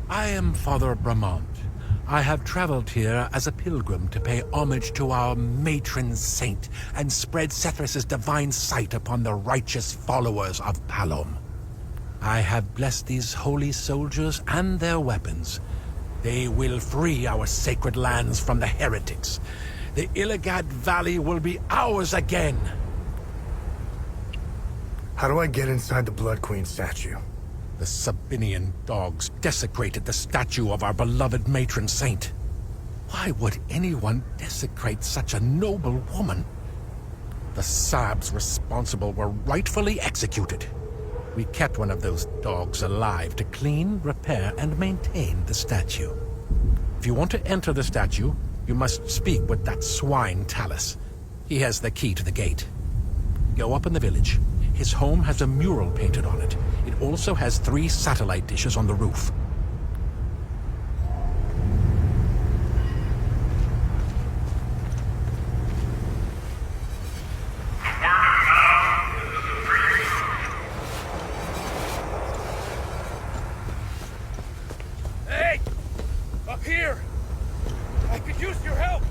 I am Father Bramont. I have traveled here as a pilgrim to pay homage to our matron saint and spread Cethris's divine sight upon the righteous followers of Palom. I have blessed these holy soldiers and their weapons. They will free our sacred lands from the heretics. The Illigad Valley will be ours again. How do I get inside the Blood Queen statue? The Sabinian dogs desecrated the statue of our beloved matron saint. Why would anyone desecrate such a noble woman? The Sabs responsible were rightfully executed. We kept one of those dogs alive to clean, repair, and maintain the statue. If you want to enter the statue, you must speak with that swine Talus. He has the key to the gate. Go up in the village. His home has a mural painted on it. It also has 3 satellite dishes on the roof. Hey! Up here! I could use your help!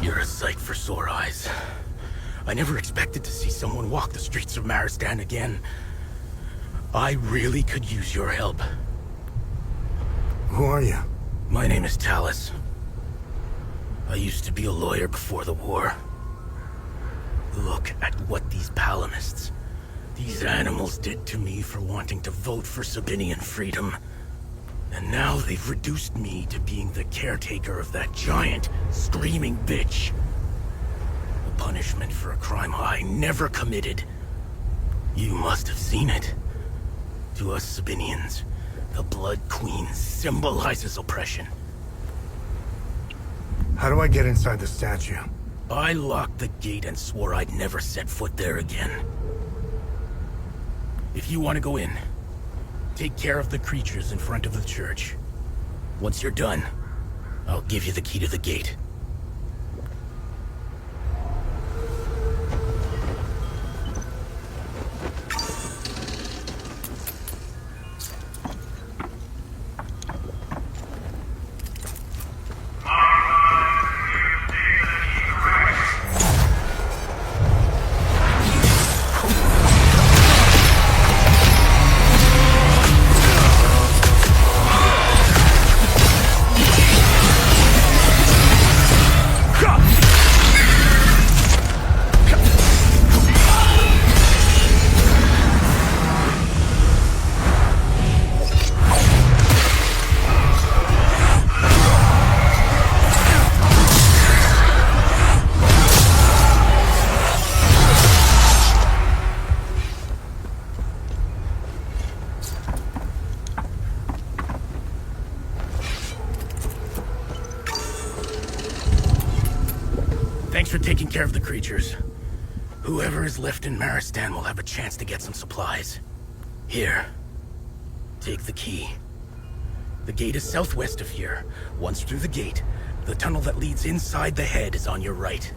You're a sight for sore eyes. I never expected to see someone walk the streets of Maristan again. I really could use your help. Who are you? My name is Talus. I used to be a lawyer before the war. Look at what these Palamists, these animals did to me for wanting to vote for Sabinian freedom. And now they've reduced me to being the caretaker of that giant, screaming bitch. A punishment for a crime I never committed. You must have seen it. To us Sabinians, the Blood Queen symbolizes oppression. How do I get inside the statue? I locked the gate and swore I'd never set foot there again. If you want to go in, take care of the creatures in front of the church. Once you're done, I'll give you the key to the gate. Thanks for taking care of the creatures. Whoever is left in Maristan will have a chance to get some supplies. Here. Take the key. The gate is southwest of here. Once through the gate, the tunnel that leads inside the head is on your right.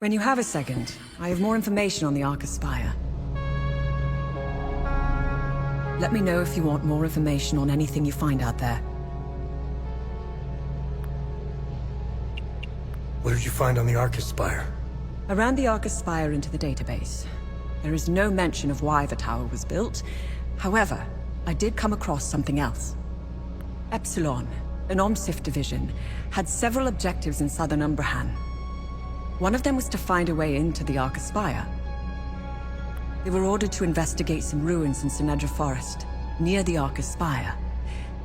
When you have a second, I have more information on the Ark Aspire. Let me know if you want more information on anything you find out there. What did you find on the Ark Aspire? I ran the Ark Aspire into the database. There is no mention of why the tower was built. However, I did come across something else. Epsilon, an OMSIF division, had several objectives in southern Umbrahan. One of them was to find a way into the Ark Aspire. They were ordered to investigate some ruins in Sinedra Forest, near the Arca Spire.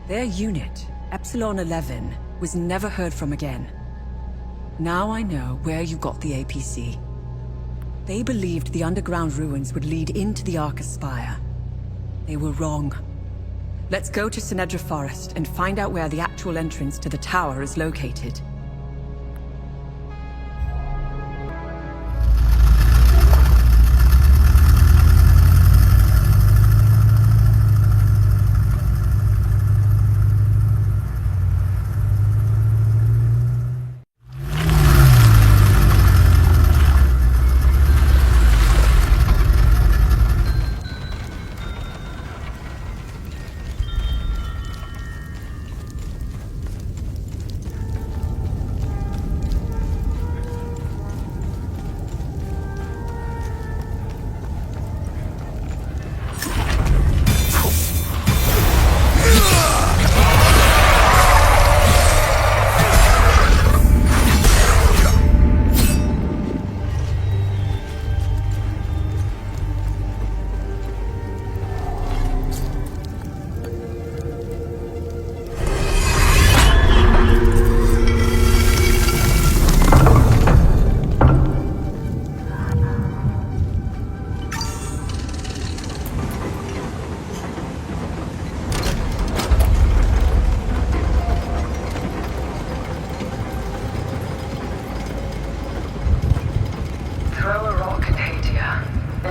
Their unit, Epsilon 11, was never heard from again. Now I know where you got the APC. They believed the underground ruins would lead into the Arca Spire. They were wrong. Let's go to Sinedra Forest and find out where the actual entrance to the tower is located.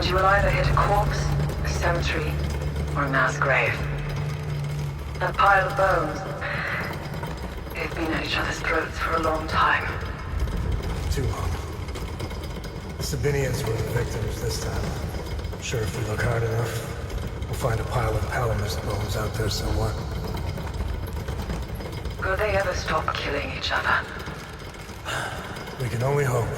You will either hit a corpse, a cemetery, or a mass grave. That pile of bones, they've been at each other's throats for a long time. Too long. The Sabinians were the victims this time. I'm sure if we look hard enough, we'll find a pile of Palamist bones out there somewhere. Will they ever stop killing each other? We can only hope.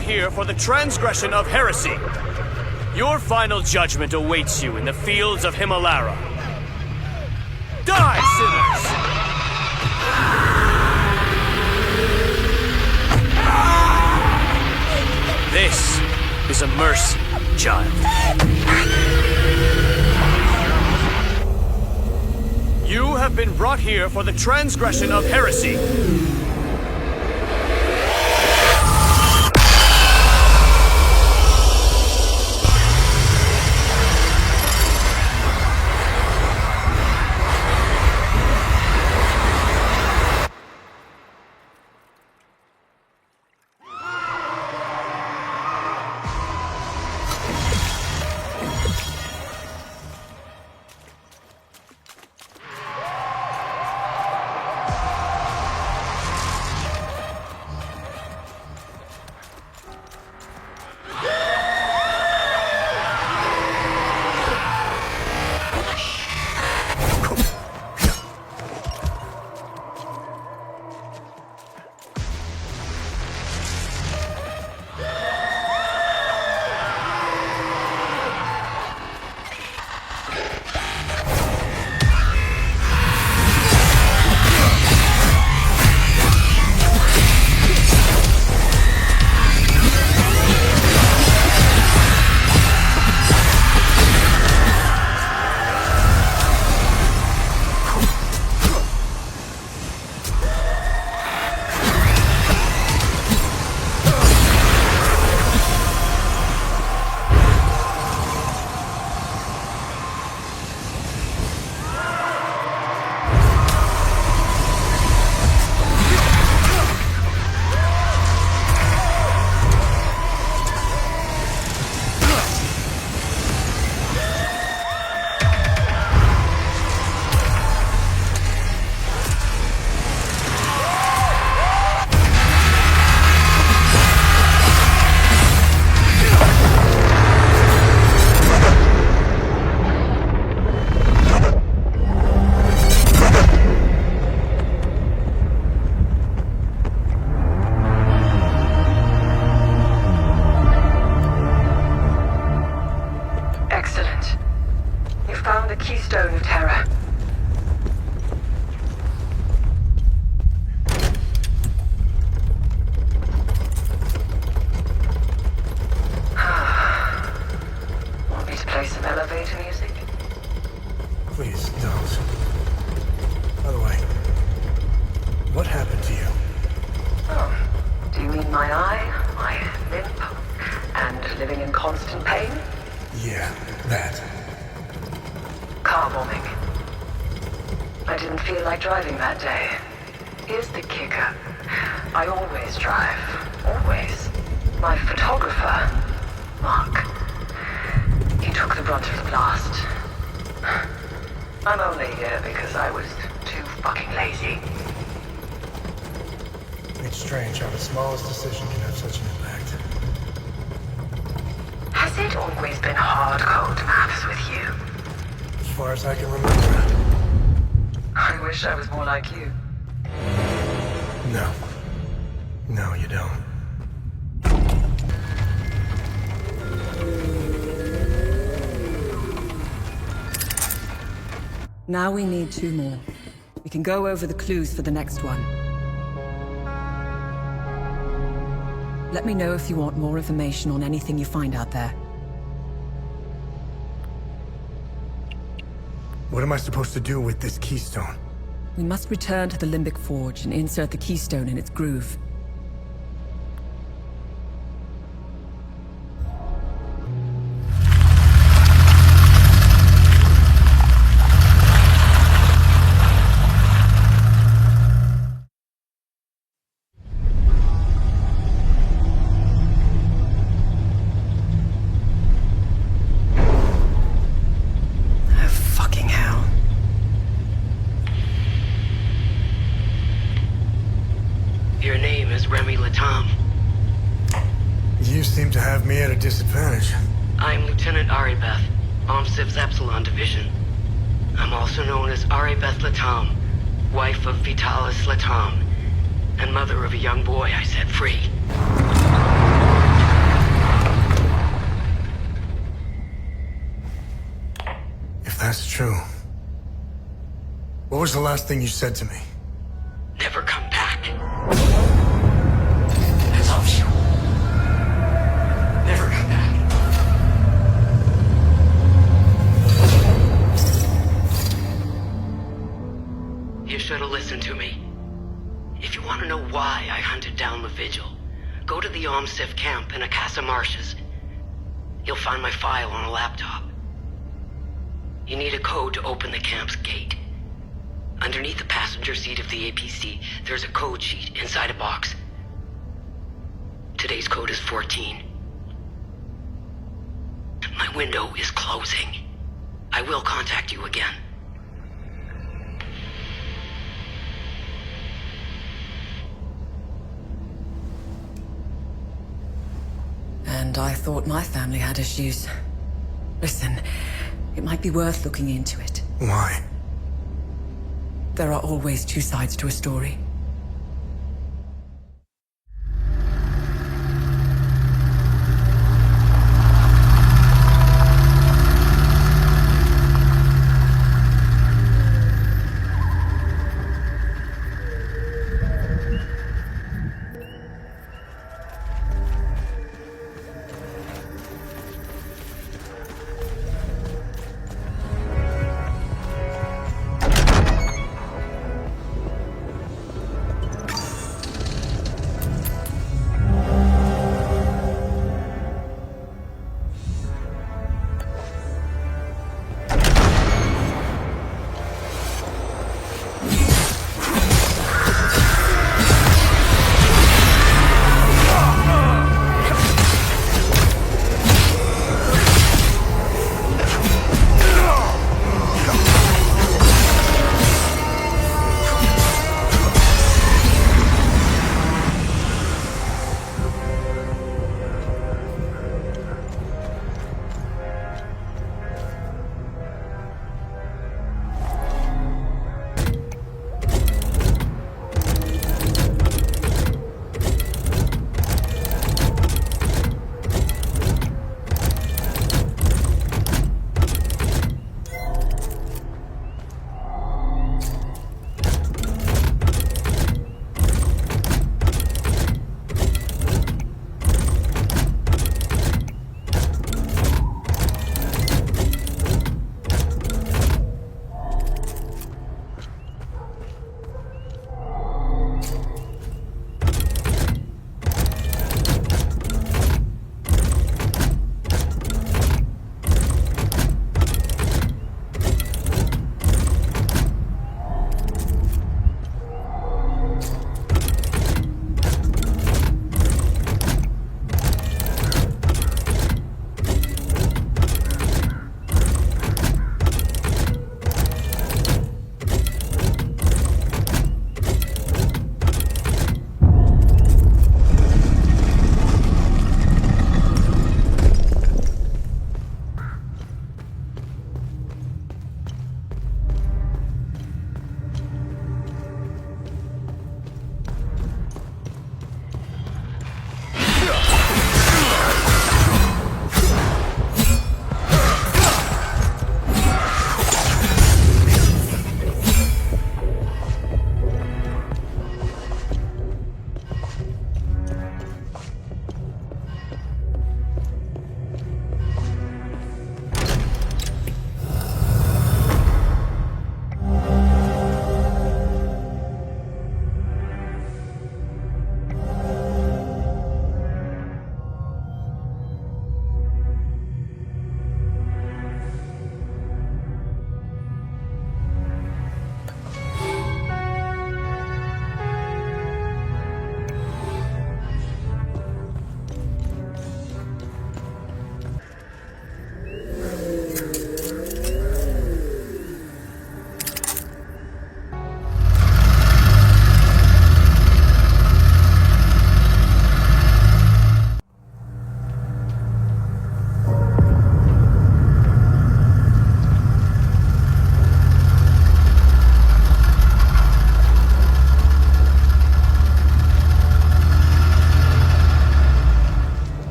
Here for the transgression of heresy. Your final judgment awaits you in the fields of Himalara. Die, sinners! This is a mercy, child. You have been brought here for the transgression of heresy. Stone of Terror. Want me to play some elevator music? Please, don't. By the way, what happened to you? Oh, do you mean my eye, my limp, and living in constant pain? Yeah, that. Car bombing. I didn't feel like driving that day. Here's the kicker. I always drive. Always. My photographer, Mark, he took the brunt of the blast. I'm only here because I was too fucking lazy. It's strange how the smallest decision can have such an impact. Has it always been hard-code maths with you? As far as I can remember. I wish I was more like you. No. No, you don't. Now we need 2 more. We can go over the clues for the next one. Let me know if you want more information on anything you find out there. What am I supposed to do with this keystone? We must return to the Limbic Forge and insert the keystone in its groove. You seem to have me at a disadvantage. I'm Lieutenant Aribeth, OMSIV's Epsilon Division. I'm also known as Aribeth Latam, wife of Vitalis Latam, and mother of a young boy I set free. If that's true, what was the last thing you said to me? Never come back. Never come back. You should have listened to me. If you want to know why I hunted down the Vigil, go to the OMSIV camp in Akasa Marshes. You'll find my file on a laptop. You need a code to open the camp's gate. Underneath the passenger seat of the APC, there's a code sheet inside a box. Today's code is 14. My window is closing. I will contact you again. And I thought my family had issues. Listen, it might be worth looking into it. Why? There are always 2 sides to a story.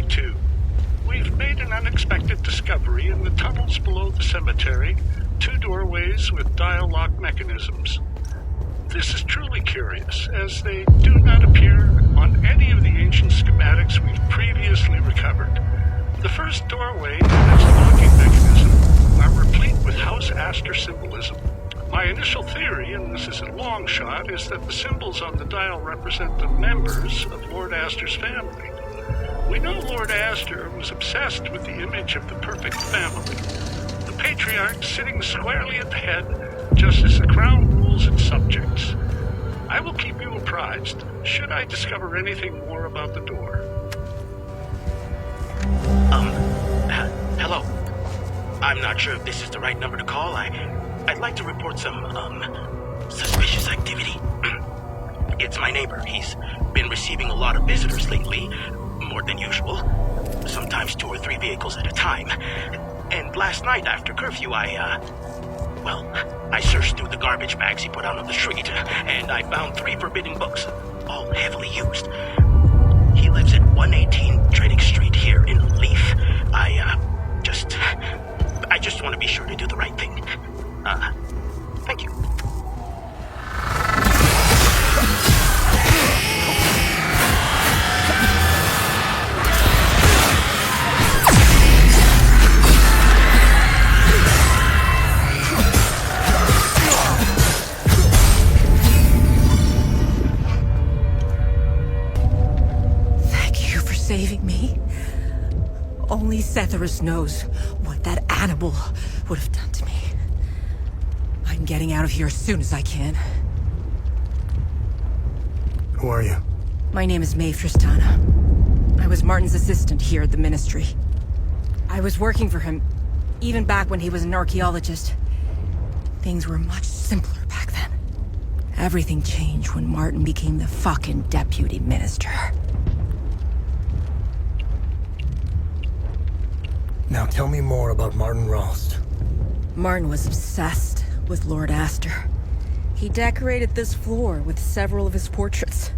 2. We've made an unexpected discovery in the tunnels below the cemetery. 2 doorways with dial lock mechanisms. This is truly curious, as they do not appear on any of the ancient schematics we've previously recovered. The first doorway and its locking mechanism are replete with House Astor symbolism. My initial theory, and this is a long shot, is that the symbols on the dial represent the members of Lord Astor's family. We know Lord Astor was obsessed with the image of the perfect family. The patriarch sitting squarely at the head, just as the crown rules its subjects. I will keep you apprised, should I discover anything more about the door. Hello. I'm not sure if this is the right number to call. I'd like to report some, suspicious activity. It's my neighbor. He's been receiving a lot of visitors lately, more than usual. Sometimes 2 or 3 vehicles at a time. And last night after curfew, I searched through the garbage bags he put out on the street, and I found 3 forbidden books, all heavily used. He lives at 118 Trading Street here in Leaf. I just want to be sure to do the right thing. Thank you. Thank you for saving me. Only Setherus knows what that animal would have done to me. I'm getting out of here as soon as I can. Who are you? My name is Maeve Tristana. I was Martin's assistant here at the Ministry. I was working for him, even back when he was an archaeologist. Things were much simpler back then. Everything changed when Martin became the fucking deputy minister. Now tell me more about Martin Rost. Martin was obsessed with Lord Astor. He decorated this floor with several of his portraits.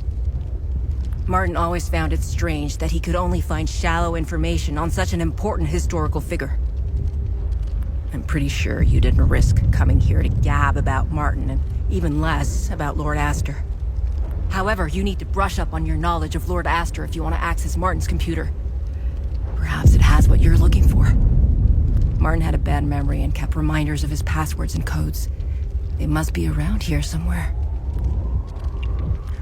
Martin always found it strange that he could only find shallow information on such an important historical figure. I'm pretty sure you didn't risk coming here to gab about Martin, and even less about Lord Astor. However, you need to brush up on your knowledge of Lord Astor if you want to access Martin's computer. Perhaps it has what you're looking for. Martin had a bad memory and kept reminders of his passwords and codes. They must be around here somewhere.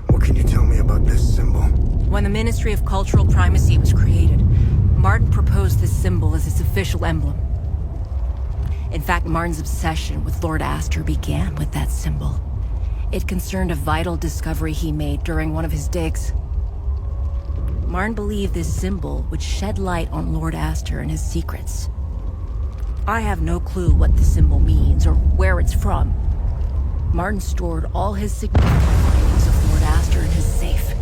What can you tell me about this symbol? When the Ministry of Cultural Primacy was created, Martin proposed this symbol as its official emblem. In fact, Martin's obsession with Lord Astor began with that symbol. It concerned a vital discovery he made during one of his digs. Martin believed this symbol would shed light on Lord Astor and his secrets. I have no clue what the symbol means or where it's from. Martin stored all his significant findings of Lord Astor in his safe.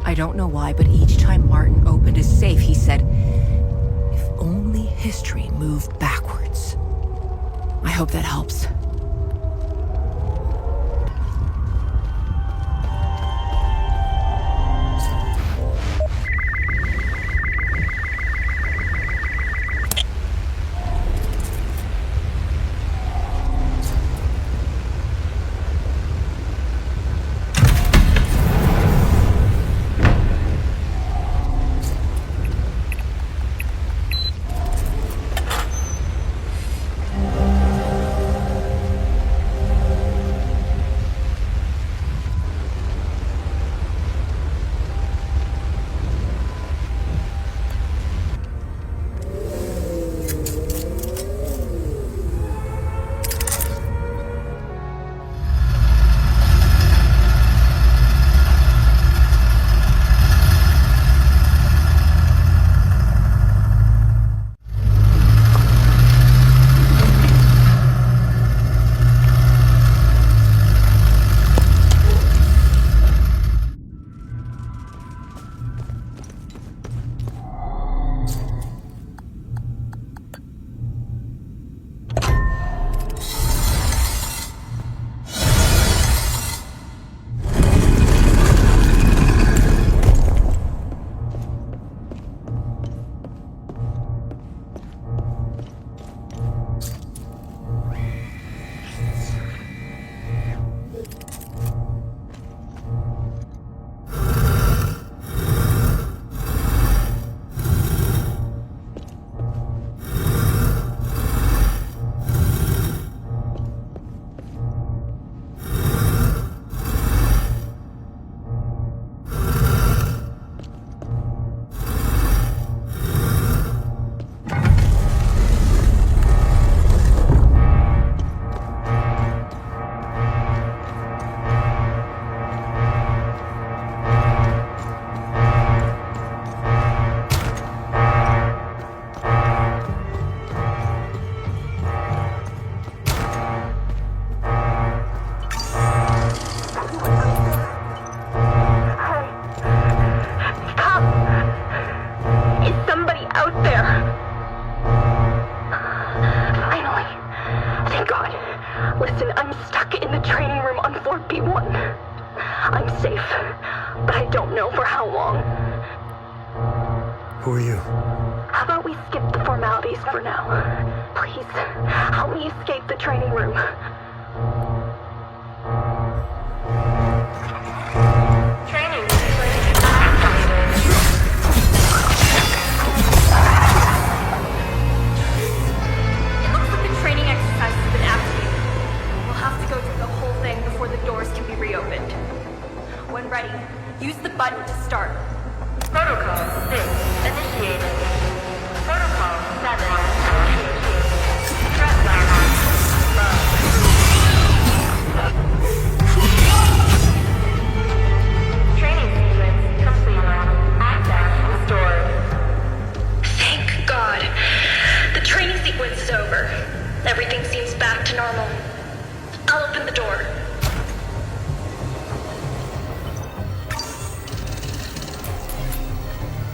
I don't know why, but each time Martin opened his safe, he said, "If only history moved backwards." I hope that helps. on Fort B1. I'm safe, but I don't know for how long. Who are you? How about we skip the formalities for now? Please, help me escape the training room. Training It looks like the training exercise has been activated. We'll have to go through the whole thing before the doors can be reopened. When ready, use the button to start. Protocol 6 initiated. Protocol 7 initiated. Threat level low. Training sequence complete. Access restored. Thank God. The training sequence is over. Everything seems back to normal. I'll open the door.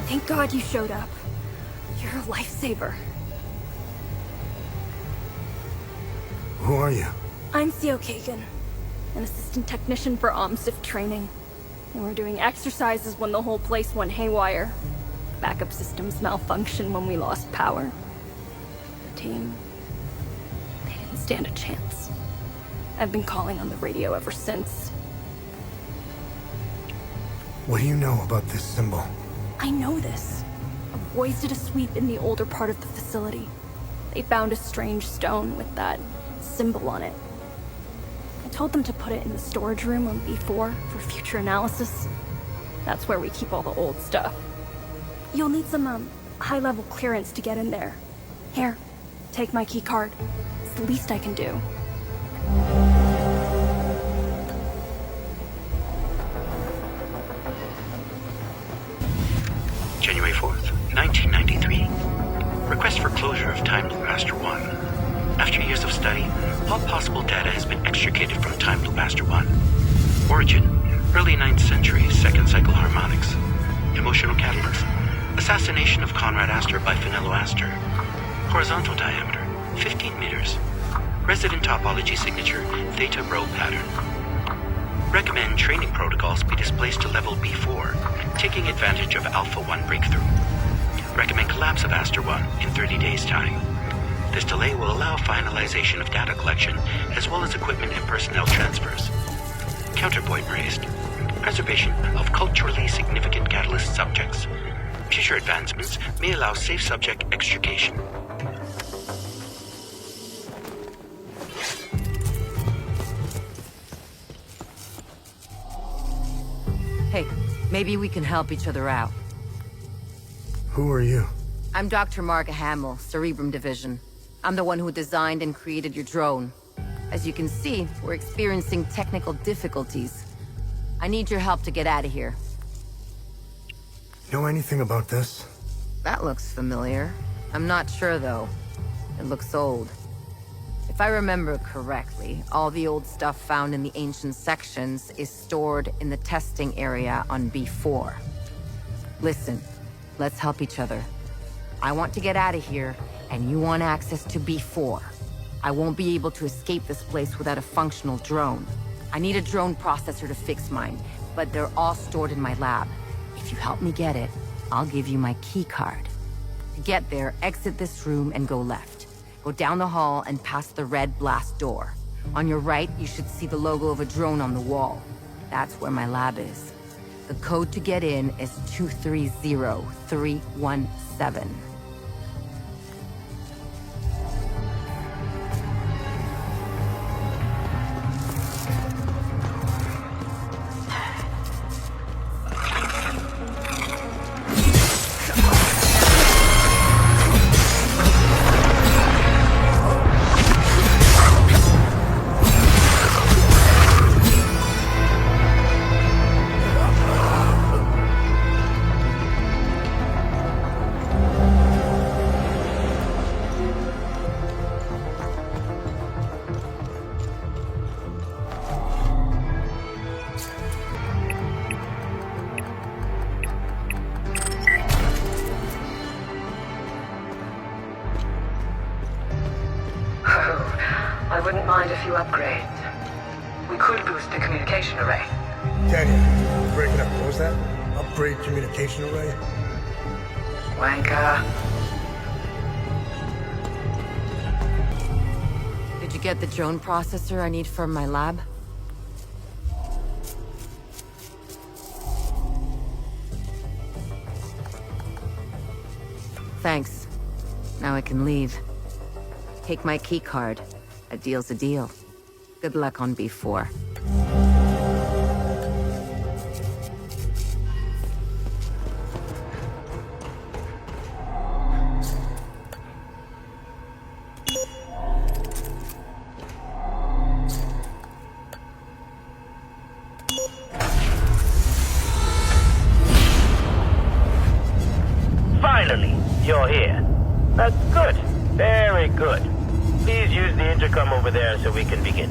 Thank God you showed up. You're a lifesaver. Who are you? I'm Theo Kagan, an assistant technician for OMSIF training. And we're doing exercises when the whole place went haywire. Backup systems malfunctioned when we lost power. The team, they didn't stand a chance. I've been calling on the radio ever since. What do you know about this symbol? I know this. Our boys did a sweep in the older part of the facility. They found a strange stone with that symbol on it. I told them to put it in the storage room on B4 for future analysis. That's where we keep all the old stuff. You'll need some, high-level clearance to get in there. Here, take my key card. It's the least I can do. January 4th, 1993. Request for closure of Time Loop Master 1. After years of study, all possible data has been extricated from Time Loop Master 1. Origin, early 9th century, second cycle harmonics. Emotional catalyst, assassination of Conrad Astor by Finello Astor. Horizontal diameter, 15 meters. Resident topology signature, Theta Rho pattern. Recommend training protocols be displaced to level B4, taking advantage of Alpha 1 breakthrough. Recommend collapse of Astor 1 in 30 days' time. This delay will allow finalization of data collection, as well as equipment and personnel transfers. Counterpoint raised. Preservation of culturally significant catalyst subjects. Future advancements may allow safe subject extrication. Hey, maybe we can help each other out. Who are you? I'm Dr. Mark Hamill, Cerebrum Division. I'm the one who designed and created your drone. As you can see, we're experiencing technical difficulties. I need your help to get out of here. Know anything about this? That looks familiar. I'm not sure, though. It looks old. If I remember correctly, all the old stuff found in the ancient sections is stored in the testing area on B4. Listen, let's help each other. I want to get out of here, and you want access to B4. I won't be able to escape this place without a functional drone. I need a drone processor to fix mine, but they're all stored in my lab. If you help me get it, I'll give you my key card. To get there, exit this room and go left. Go down the hall and past the red blast door. On your right, you should see the logo of a drone on the wall. That's where my lab is. The code to get in is 230317. I wouldn't mind a few upgrades. We could boost the communication array. Tanya, break it up. What was that? Upgrade communication array? Wanker. Did you get the drone processor I need from my lab? Thanks. Now I can leave. Take my key card. A deal's a deal. Good luck on B4. Finally, you're here. That's good. Very good. Please use the intercom over there so we can begin.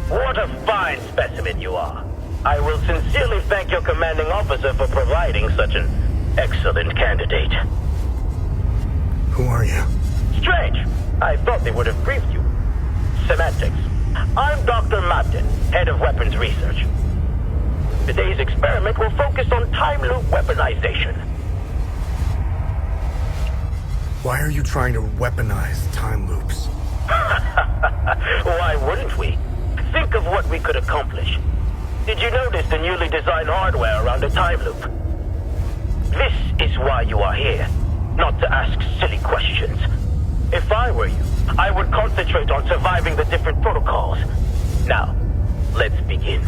What a fine specimen you are. I will sincerely thank your commanding officer for providing such an excellent candidate. Who are you? Strange. I thought they would have briefed you. Semantics. I'm Dr. Mabden, head of weapons research. Today's experiment will focus on time loop weaponization. Why are you trying to weaponize time loops? Why wouldn't we? Think of what we could accomplish. Did you notice the newly designed hardware around a time loop? This is why you are here, not to ask silly questions. If I were you, I would concentrate on surviving the different protocols. Now, let's begin.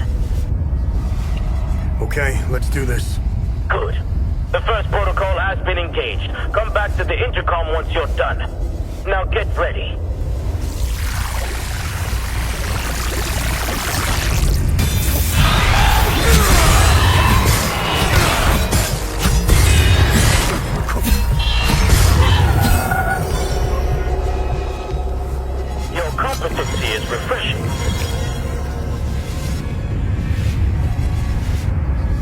Okay, let's do this. Good. The first protocol has been engaged. Come back to the intercom once you're done. Now get ready. Your competency is refreshing.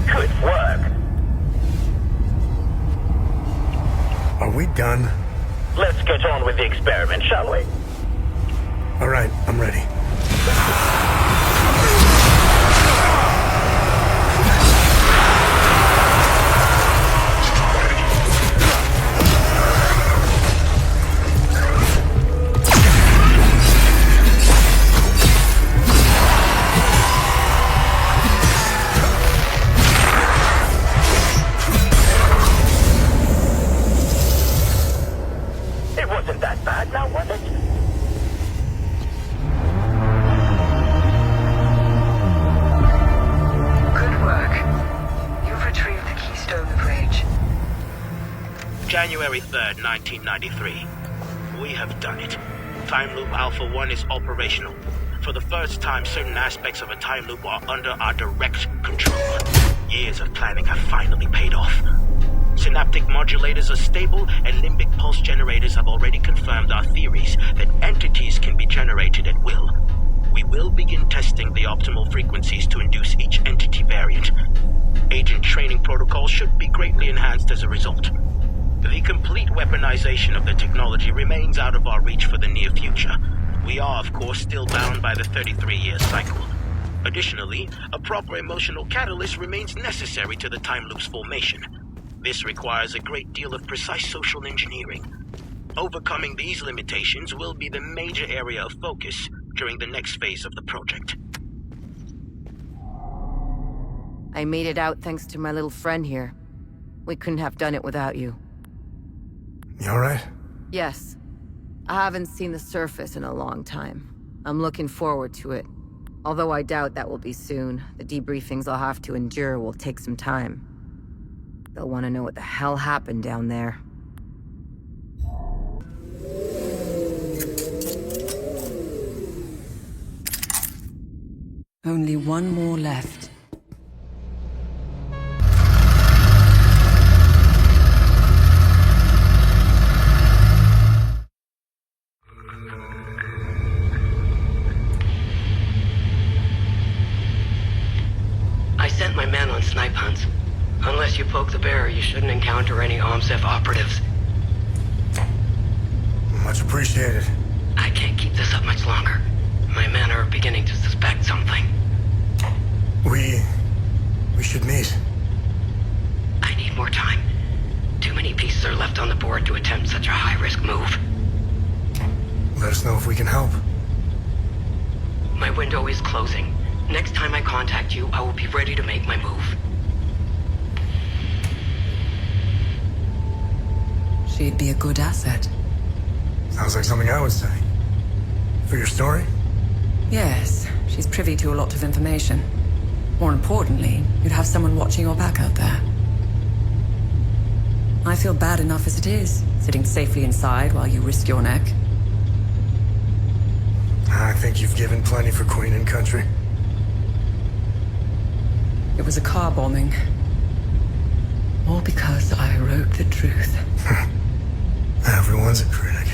Good work. Are we done? Let's get on with the experiment, shall we? All right, I'm ready. January 3rd, 1993. We have done it. Time Loop Alpha 1 is operational. For the first time, certain aspects of a time loop are under our direct control. Years of planning have finally paid off. Synaptic modulators are stable, and limbic pulse generators have already confirmed our theories that entities can be generated at will. We will begin testing the optimal frequencies to induce each entity variant. Agent training protocols should be greatly enhanced as a result. The complete weaponization of the technology remains out of our reach for the near future. We are, of course, still bound by the 33-year cycle. Additionally, a proper emotional catalyst remains necessary to the time loop's formation. This requires a great deal of precise social engineering. Overcoming these limitations will be the major area of focus during the next phase of the project. I made it out thanks to my little friend here. We couldn't have done it without you. You alright? Yes. I haven't seen the surface in a long time. I'm looking forward to it. Although I doubt that will be soon. The debriefings I'll have to endure will take some time. They'll want to know what the hell happened down there. Only one more left. I sent my men on snipe hunts. Unless you poke the bear, you shouldn't encounter any OMSEF operatives. Much appreciated. I can't keep this up much longer. My men are beginning to suspect something. We should meet. I need more time. Too many pieces are left on the board to attempt such a high-risk move. Let us know if we can help. My window is closing. Next time I contact you, I will be ready to make my move. She'd be a good asset. Sounds like something I would say. For your story? Yes, she's privy to a lot of information. More importantly, you'd have someone watching your back out there. I feel bad enough as it is, sitting safely inside while you risk your neck. I think you've given plenty for Queen and country. It was a car bombing. All because I wrote the truth. Everyone's a critic.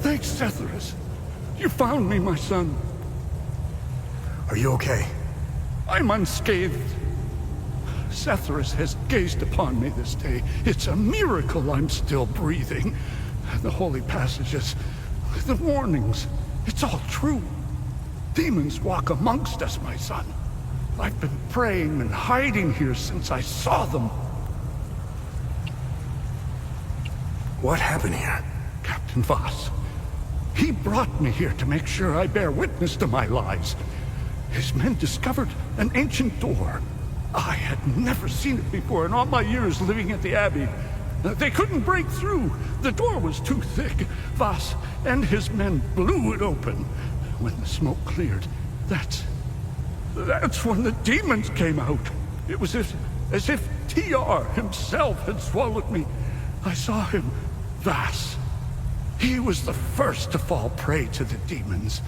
Thanks, Setherus. You found me, my son. Are you okay? I'm unscathed. Setherus has gazed upon me this day. It's a miracle I'm still breathing. The holy passages, the warnings, it's all true. Demons walk amongst us, my son. I've been praying and hiding here since I saw them. What happened here? Captain Voss. He brought me here to make sure I bear witness to my lies. His men discovered an ancient door. I had never seen it before in all my years living at the Abbey. They couldn't break through. The door was too thick. Voss and his men blew it open. When the smoke cleared, that's when the demons came out. It was as if TR himself had swallowed me. I saw him, Voss. He was the first to fall prey to the demons.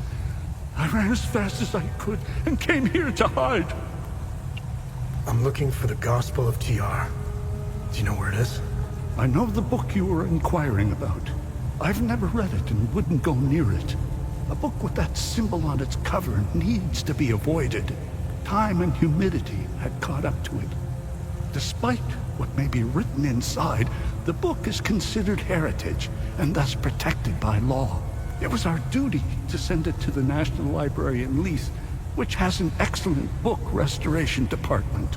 I ran as fast as I could and came here to hide. I'm looking for the Gospel of TR. Do you know where it is? I know the book you were inquiring about. I've never read it and wouldn't go near it. A book with that symbol on its cover needs to be avoided. Time and humidity had caught up to it. Despite what may be written inside, the book is considered heritage and thus protected by law. It was our duty to send it to the National Library in Leith, which has an excellent book restoration department.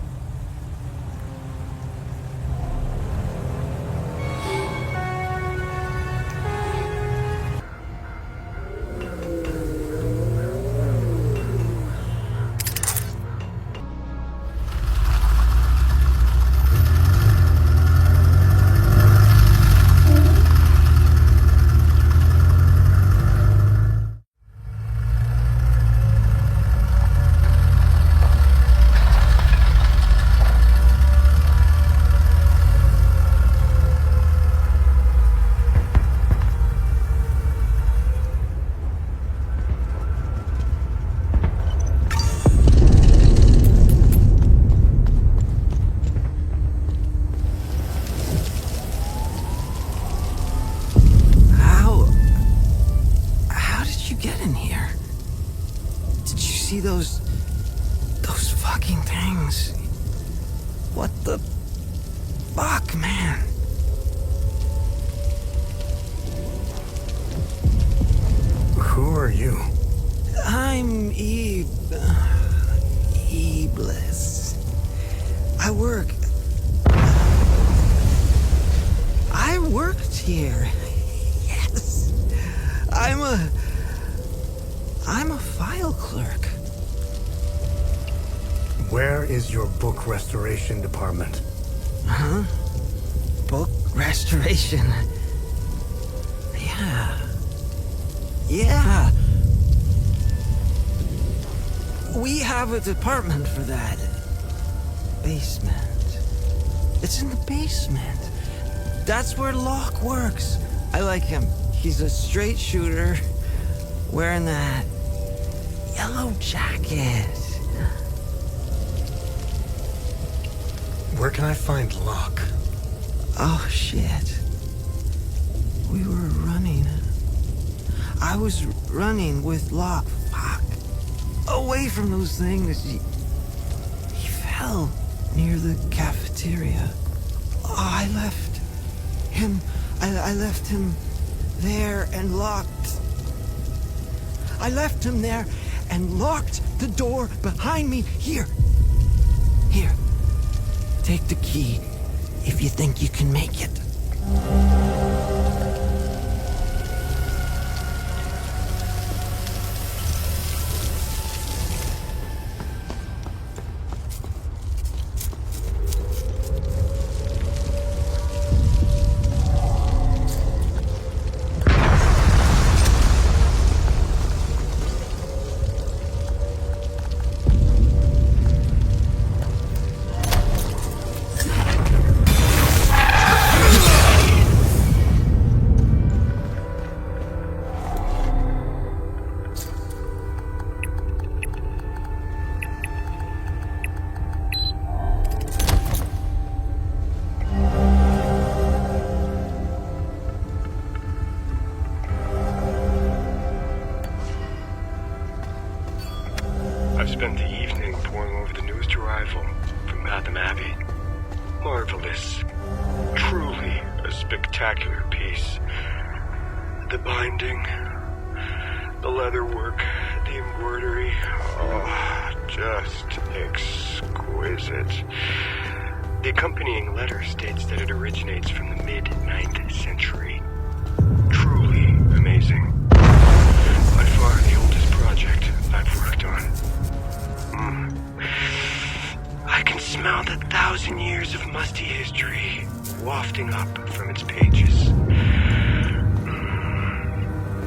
Those fucking things. What the fuck, man? Who are you? I'm Iblis. I worked here. Yes. I'm a file clerk. Where is your book restoration department? Huh? Book restoration? Yeah. We have a department for that. Basement. It's in the basement. That's where Locke works. I like him. He's a straight shooter, wearing that yellow jacket. Where can I find Locke? Oh, shit. We were running. I was running with Locke. Fuck. Away from those things. He fell near the cafeteria. Oh, I left him. I left him there and locked. I left him there and locked the door behind me. Here. Here. Take the key if you think you can make it. I've spent the evening poring over the newest arrival from Batham Abbey. Marvelous. Truly a spectacular piece. The binding, the leatherwork, the embroidery, oh, just exquisite. The accompanying letter states that it originates from the mid-9th century. Truly amazing. By far the oldest project I've worked on. I can smell the 1,000 years of musty history wafting up from its pages.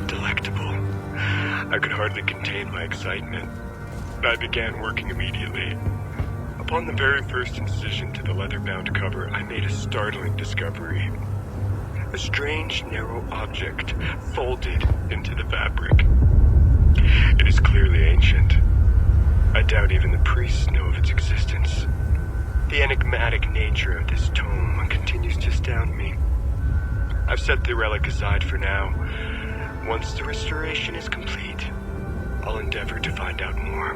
Delectable. I could hardly contain my excitement. I began working immediately. Upon the very first incision to the leather-bound cover, I made a startling discovery. A strange, narrow object folded into the fabric. It is clearly ancient. I doubt even the priests know of its existence. The enigmatic nature of this tome continues to astound me. I've set the relic aside for now. Once the restoration is complete, I'll endeavor to find out more.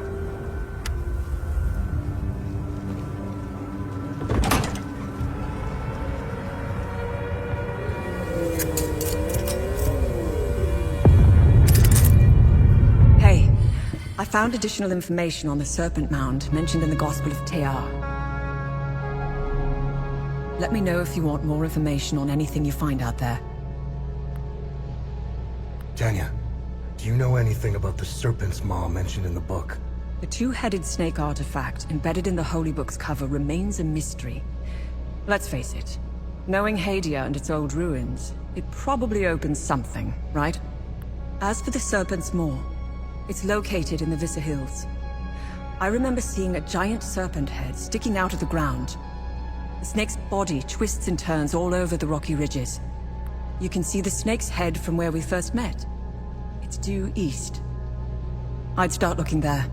I found additional information on the Serpent Mound mentioned in the Gospel of Tierra. Let me know if you want more information on anything you find out there. Tanya, do you know anything about the Serpent's Maw mentioned in the book? The two-headed snake artifact embedded in the Holy Book's cover remains a mystery. Let's face it, knowing Hadea and its old ruins, it probably opens something, right? As for the Serpent's Maw, it's located in the Vissa Hills. I remember seeing a giant serpent head sticking out of the ground. The snake's body twists and turns all over the rocky ridges. You can see the snake's head from where we first met. It's due east. I'd start looking there.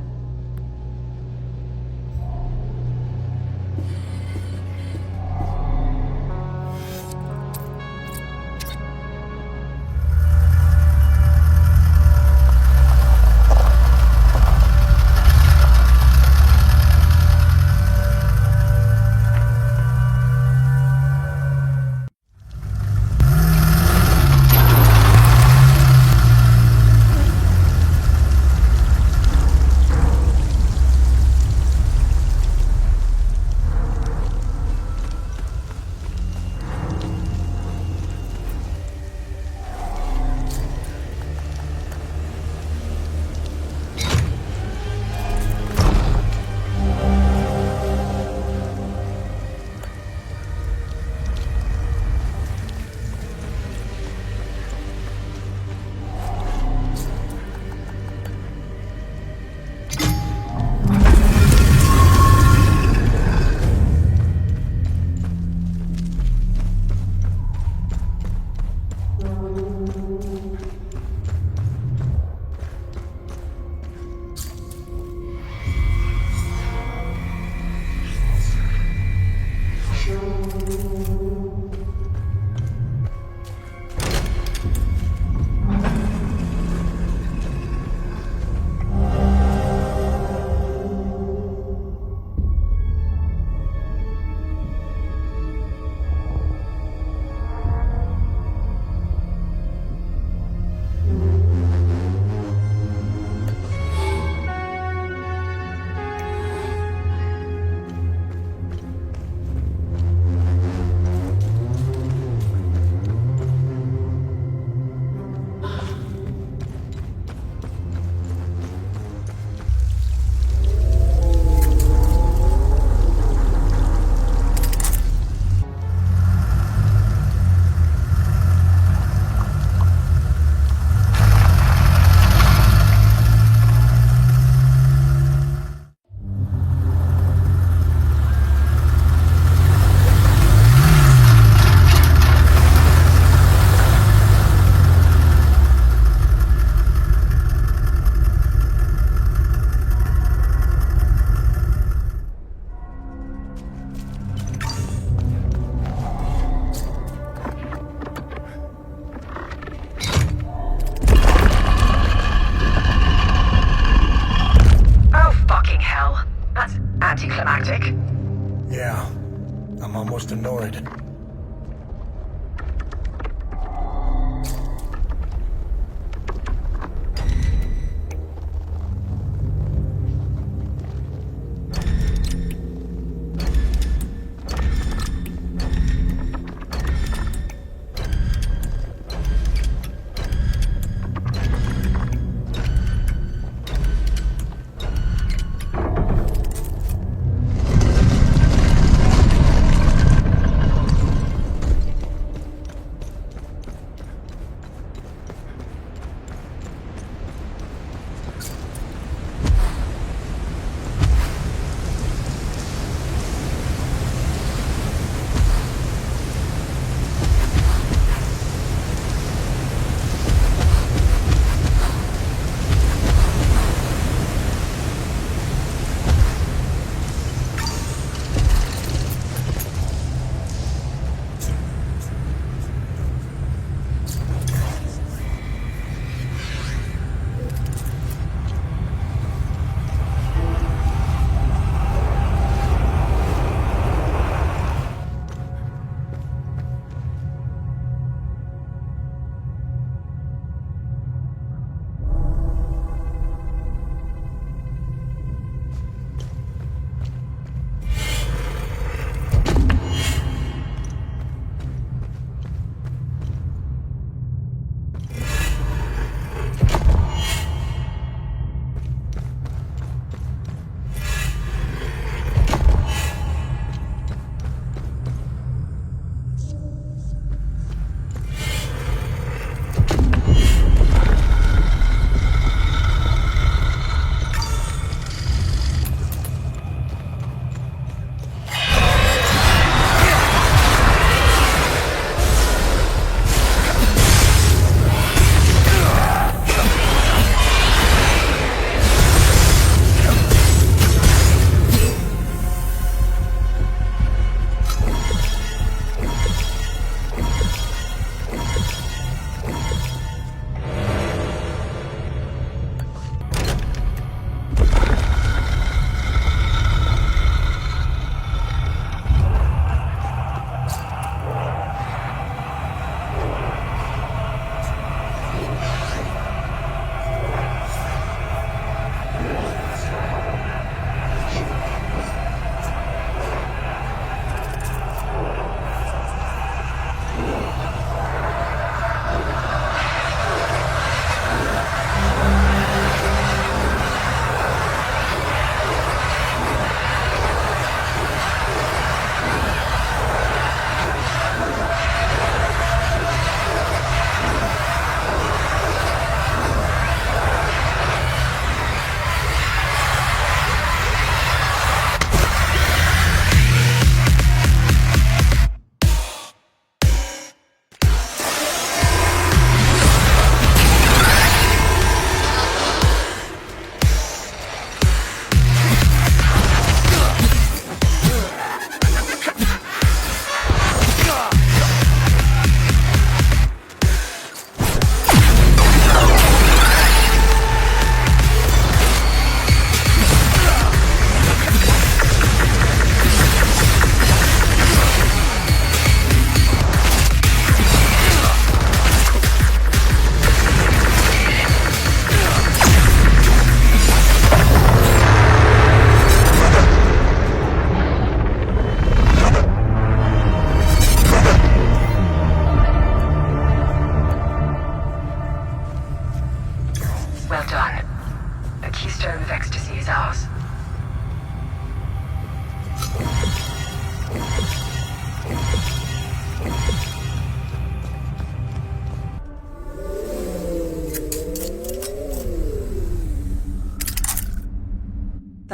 annoyed.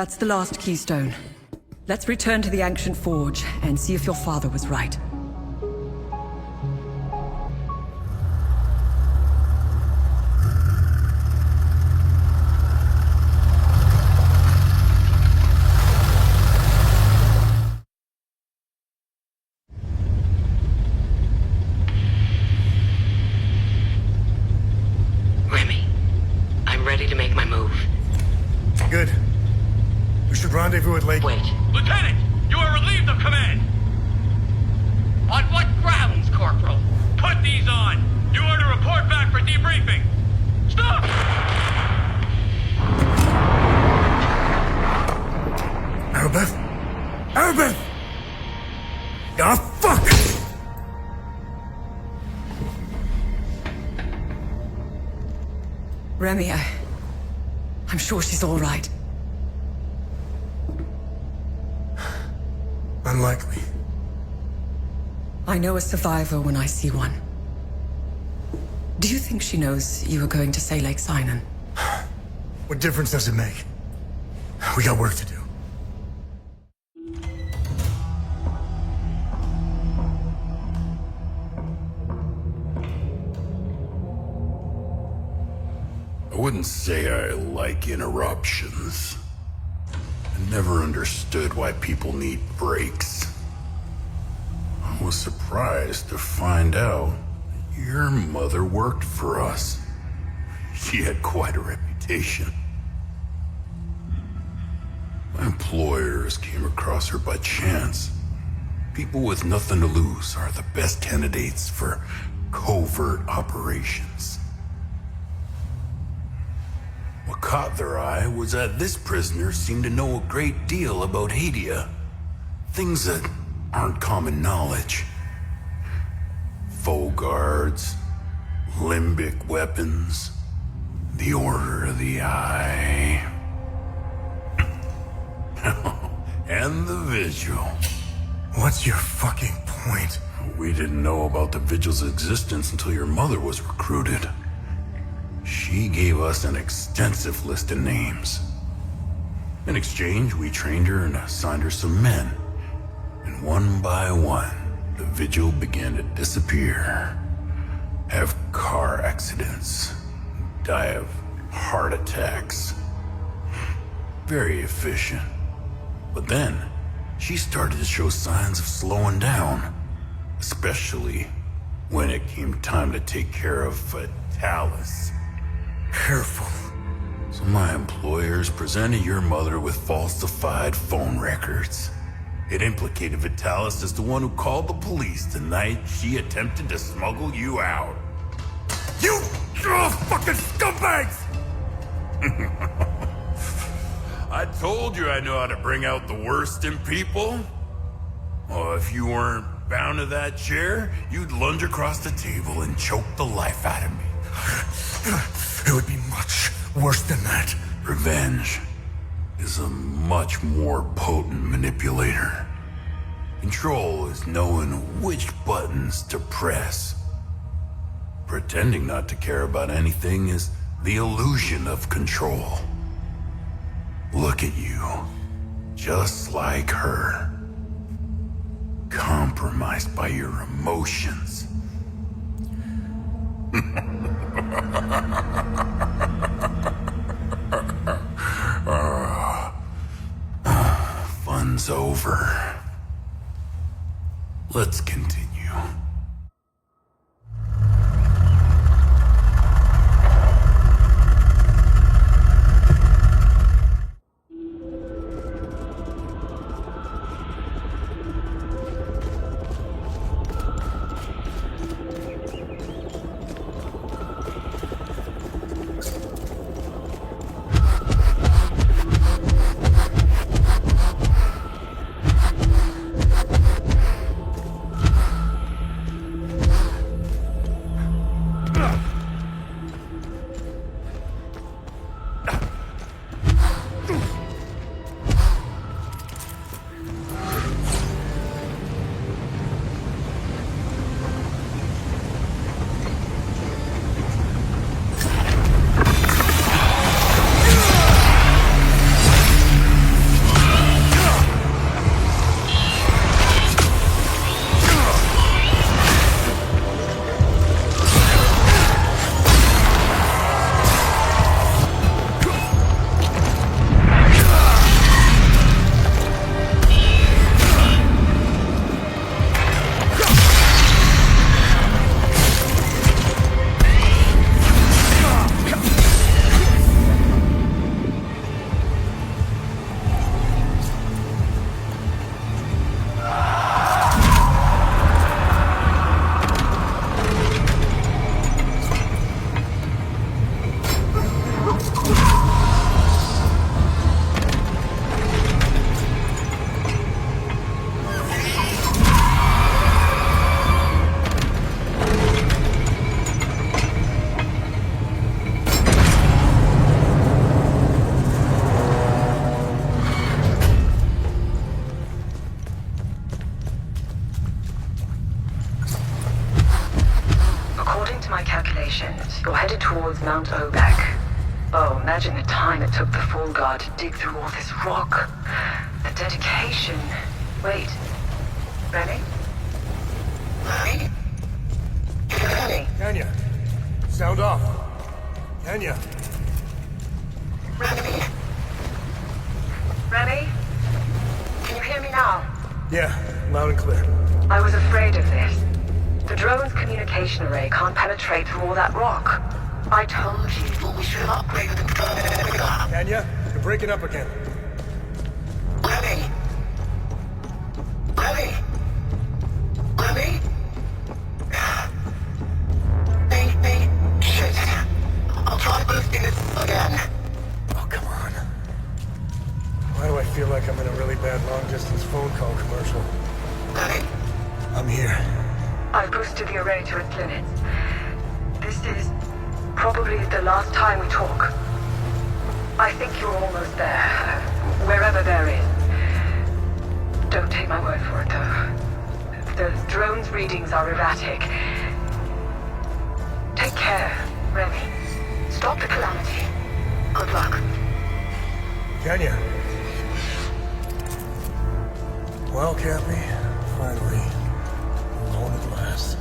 That's the last keystone. Let's return to the ancient forge and see if your father was right. Remy, I'm ready to make my move. Good. We should rendezvous at Lake. Wait. Lieutenant, you are relieved of command. debriefing! Stop! Arabeth? Arabeth! Ah, fuck! Remy, I'm sure she's all right. Unlikely. I know a survivor when I see one. Do you think she knows you were going to say Lake Sinan? What difference does it make? We got work to do. I wouldn't say I like interruptions. I never understood why people need breaks. I was surprised to find out that your mother worked for us. She had quite a reputation. My employers came across her by chance. People with nothing to lose are the best candidates for covert operations. What caught their eye was that this prisoner seemed to know a great deal about Hadea. Things that aren't common knowledge. Foe guards, limbic weapons, the Order of the Eye, and the Vigil. What's your fucking point? We didn't know about the Vigil's existence until your mother was recruited. She gave us an extensive list of names. In exchange, we trained her and assigned her some men. And one by one, the Vigil began to disappear. Have car accidents. Die of heart attacks. Very efficient. But then, she started to show signs of slowing down. Especially when it came time to take care of Vitalis. Careful. So my employers presented your mother with falsified phone records. It implicated Vitalis as the one who called the police the night she attempted to smuggle you out. You fucking scumbags! I told you I know how to bring out the worst in people. Oh, if you weren't bound to that chair, you'd lunge across the table and choke the life out of me. It would be much worse than that. Revenge is a much more potent manipulator. Control is knowing which buttons to press. Pretending not to care about anything is the illusion of control. Look at you, just like her. Compromised by your emotions. Fun's over. Let's continue. calculations, you're headed towards Mount Obek. Oh, imagine the time it took the Fall Guard to dig through all this rock. The dedication. Wait. Ready? Ready? Ready? Kenya, sound off. Kenya. Ready? Ready? Can you hear me now? Yeah, loud and clear. I was afraid of this. The drone's communication array can't penetrate through all that rock. I told you, but we should have upgraded the drone. Kenya, you're breaking up again. Ready? Ready? Ready? Shit. I'll try boosting it again. Oh, come on. Why do I feel like I'm in a really bad long-distance phone call commercial? Ready? I'm here. I've boosted the array to its limits. This is probably the last time we talk. I think you're almost there. Wherever there is. Don't take my word for it, though. The drone's readings are erratic. Take care, Remy. Stop the calamity. Good luck. Kenya. Well, Cappy, finally, alone at last.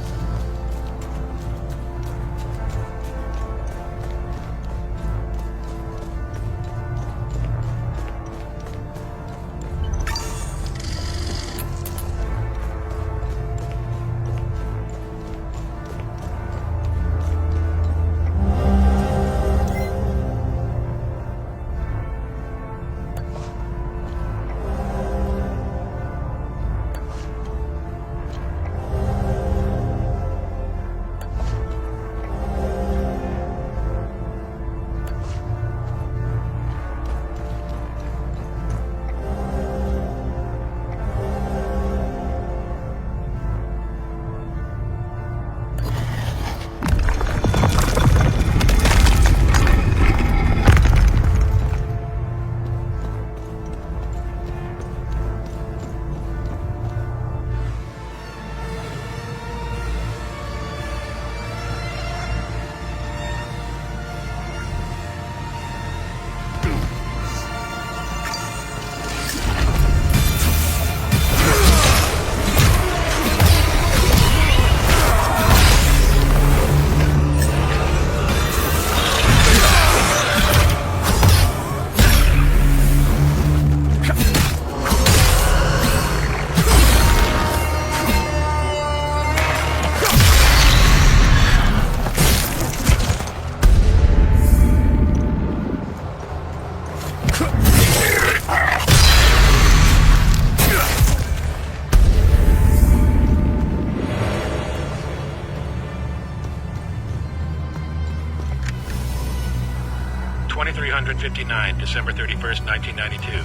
December 31st, 1992.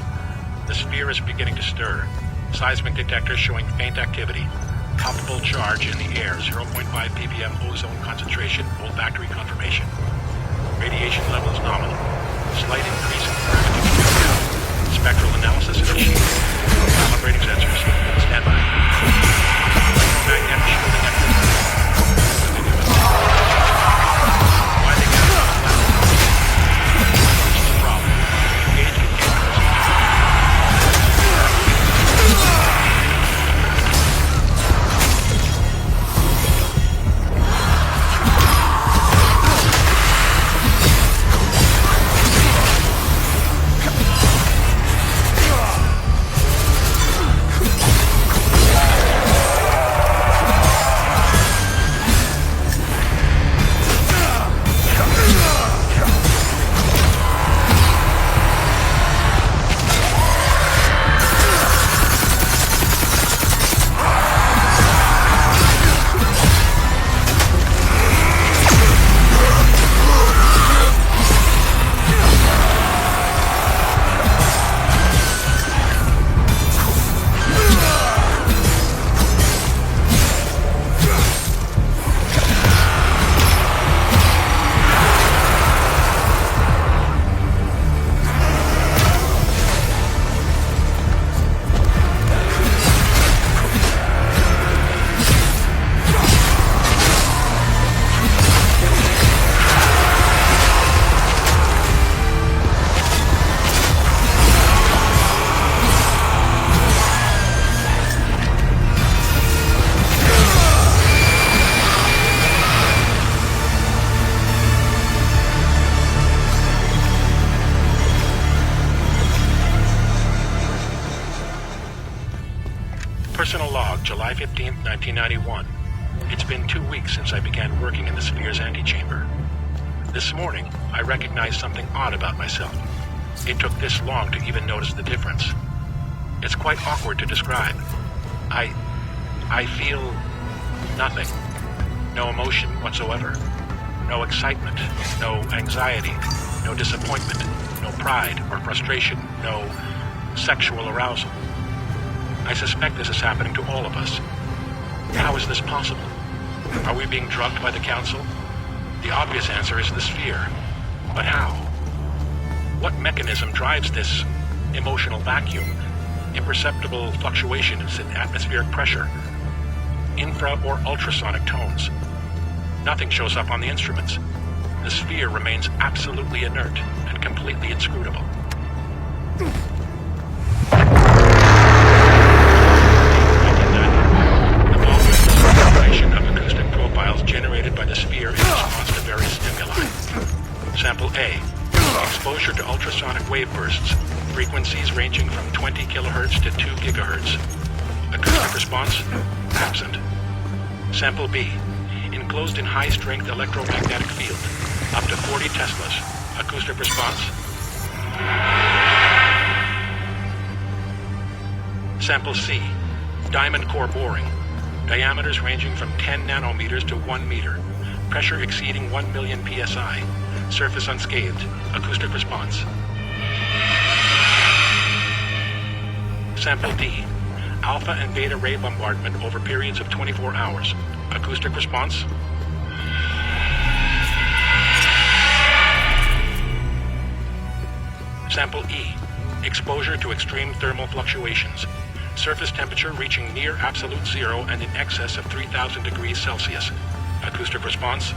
The sphere is beginning to stir. Seismic detectors showing faint activity. Palpable charge in the air, 0.5 ppm ozone concentration, olfactory confirmation. Radiation levels nominal. Slight increase in gravity. Spectral analysis initiated. Calibrating sensors. Stand by. Electromagnetic shielding activity. Why they get out of the problem. Engage containment July 15th, 1991. It's been 2 weeks since I began working in the Sphere's antechamber. This morning, I recognized something odd about myself. It took this long to even notice the difference. It's quite awkward to describe. I feel nothing. No emotion whatsoever. No excitement, no anxiety, no disappointment, no pride or frustration, no sexual arousal. I suspect this is happening to all of us. How is this possible? Are we being drugged by the Council? The obvious answer is the Sphere. But how? What mechanism drives this emotional vacuum? Imperceptible fluctuations in atmospheric pressure? Infra or ultrasonic tones? Nothing shows up on the instruments. The Sphere remains absolutely inert and completely inscrutable. Of acoustic profiles generated by the Sphere in response to various stimuli. Sample A. Exposure to ultrasonic wave bursts, frequencies ranging from 20 kilohertz to 2 gigahertz. Acoustic response? Absent. Sample B. Enclosed in high-strength electromagnetic field, up to 40 Teslas. Acoustic response? Sample C. Diamond core boring. Diameters ranging from 10 nanometers to 1 meter. Pressure exceeding 1 million psi. Surface unscathed. Acoustic response. Sample D. Alpha and beta ray bombardment over periods of 24 hours. Acoustic response. Sample E. Exposure to extreme thermal fluctuations. Surface temperature reaching near absolute zero and in excess of 3,000 degrees Celsius. Acoustic response.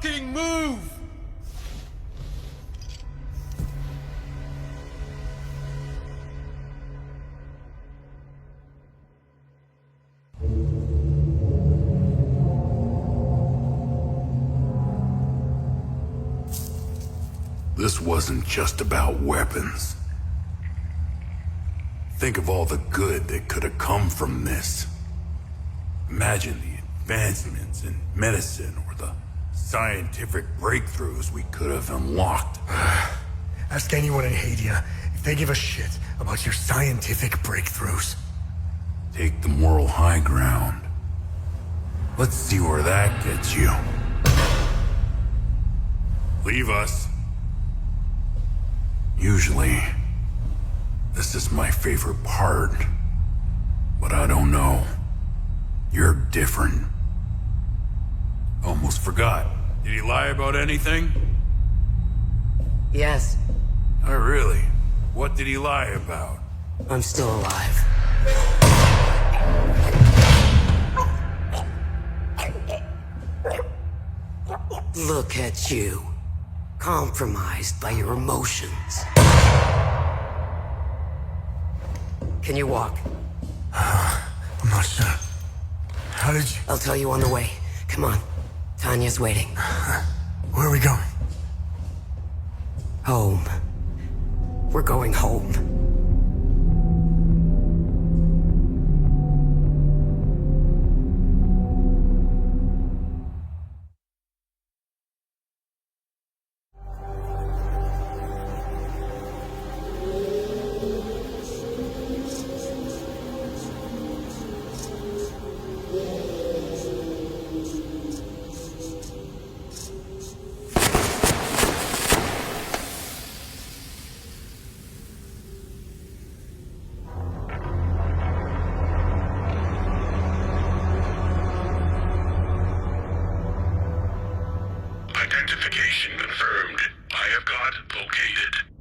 fucking move! This wasn't just about weapons. Think of all the good that could have come from this. Imagine the advancements in medicine or the scientific breakthroughs we could have unlocked. Ask anyone in Hadea if they give a shit about your scientific breakthroughs. Take the moral high ground. Let's see where that gets you. Leave us. Usually, this is my favorite part. But I don't know. You're different. Almost forgot. Did he lie about anything? Yes. Oh, really? What did he lie about? I'm still alive. Look at you. Compromised by your emotions. Can you walk? I'm not sure. How did you... I'll tell you on the way. Come on. Tanya's waiting. Where are we going? Home. We're going home. Identification confirmed. I have got located.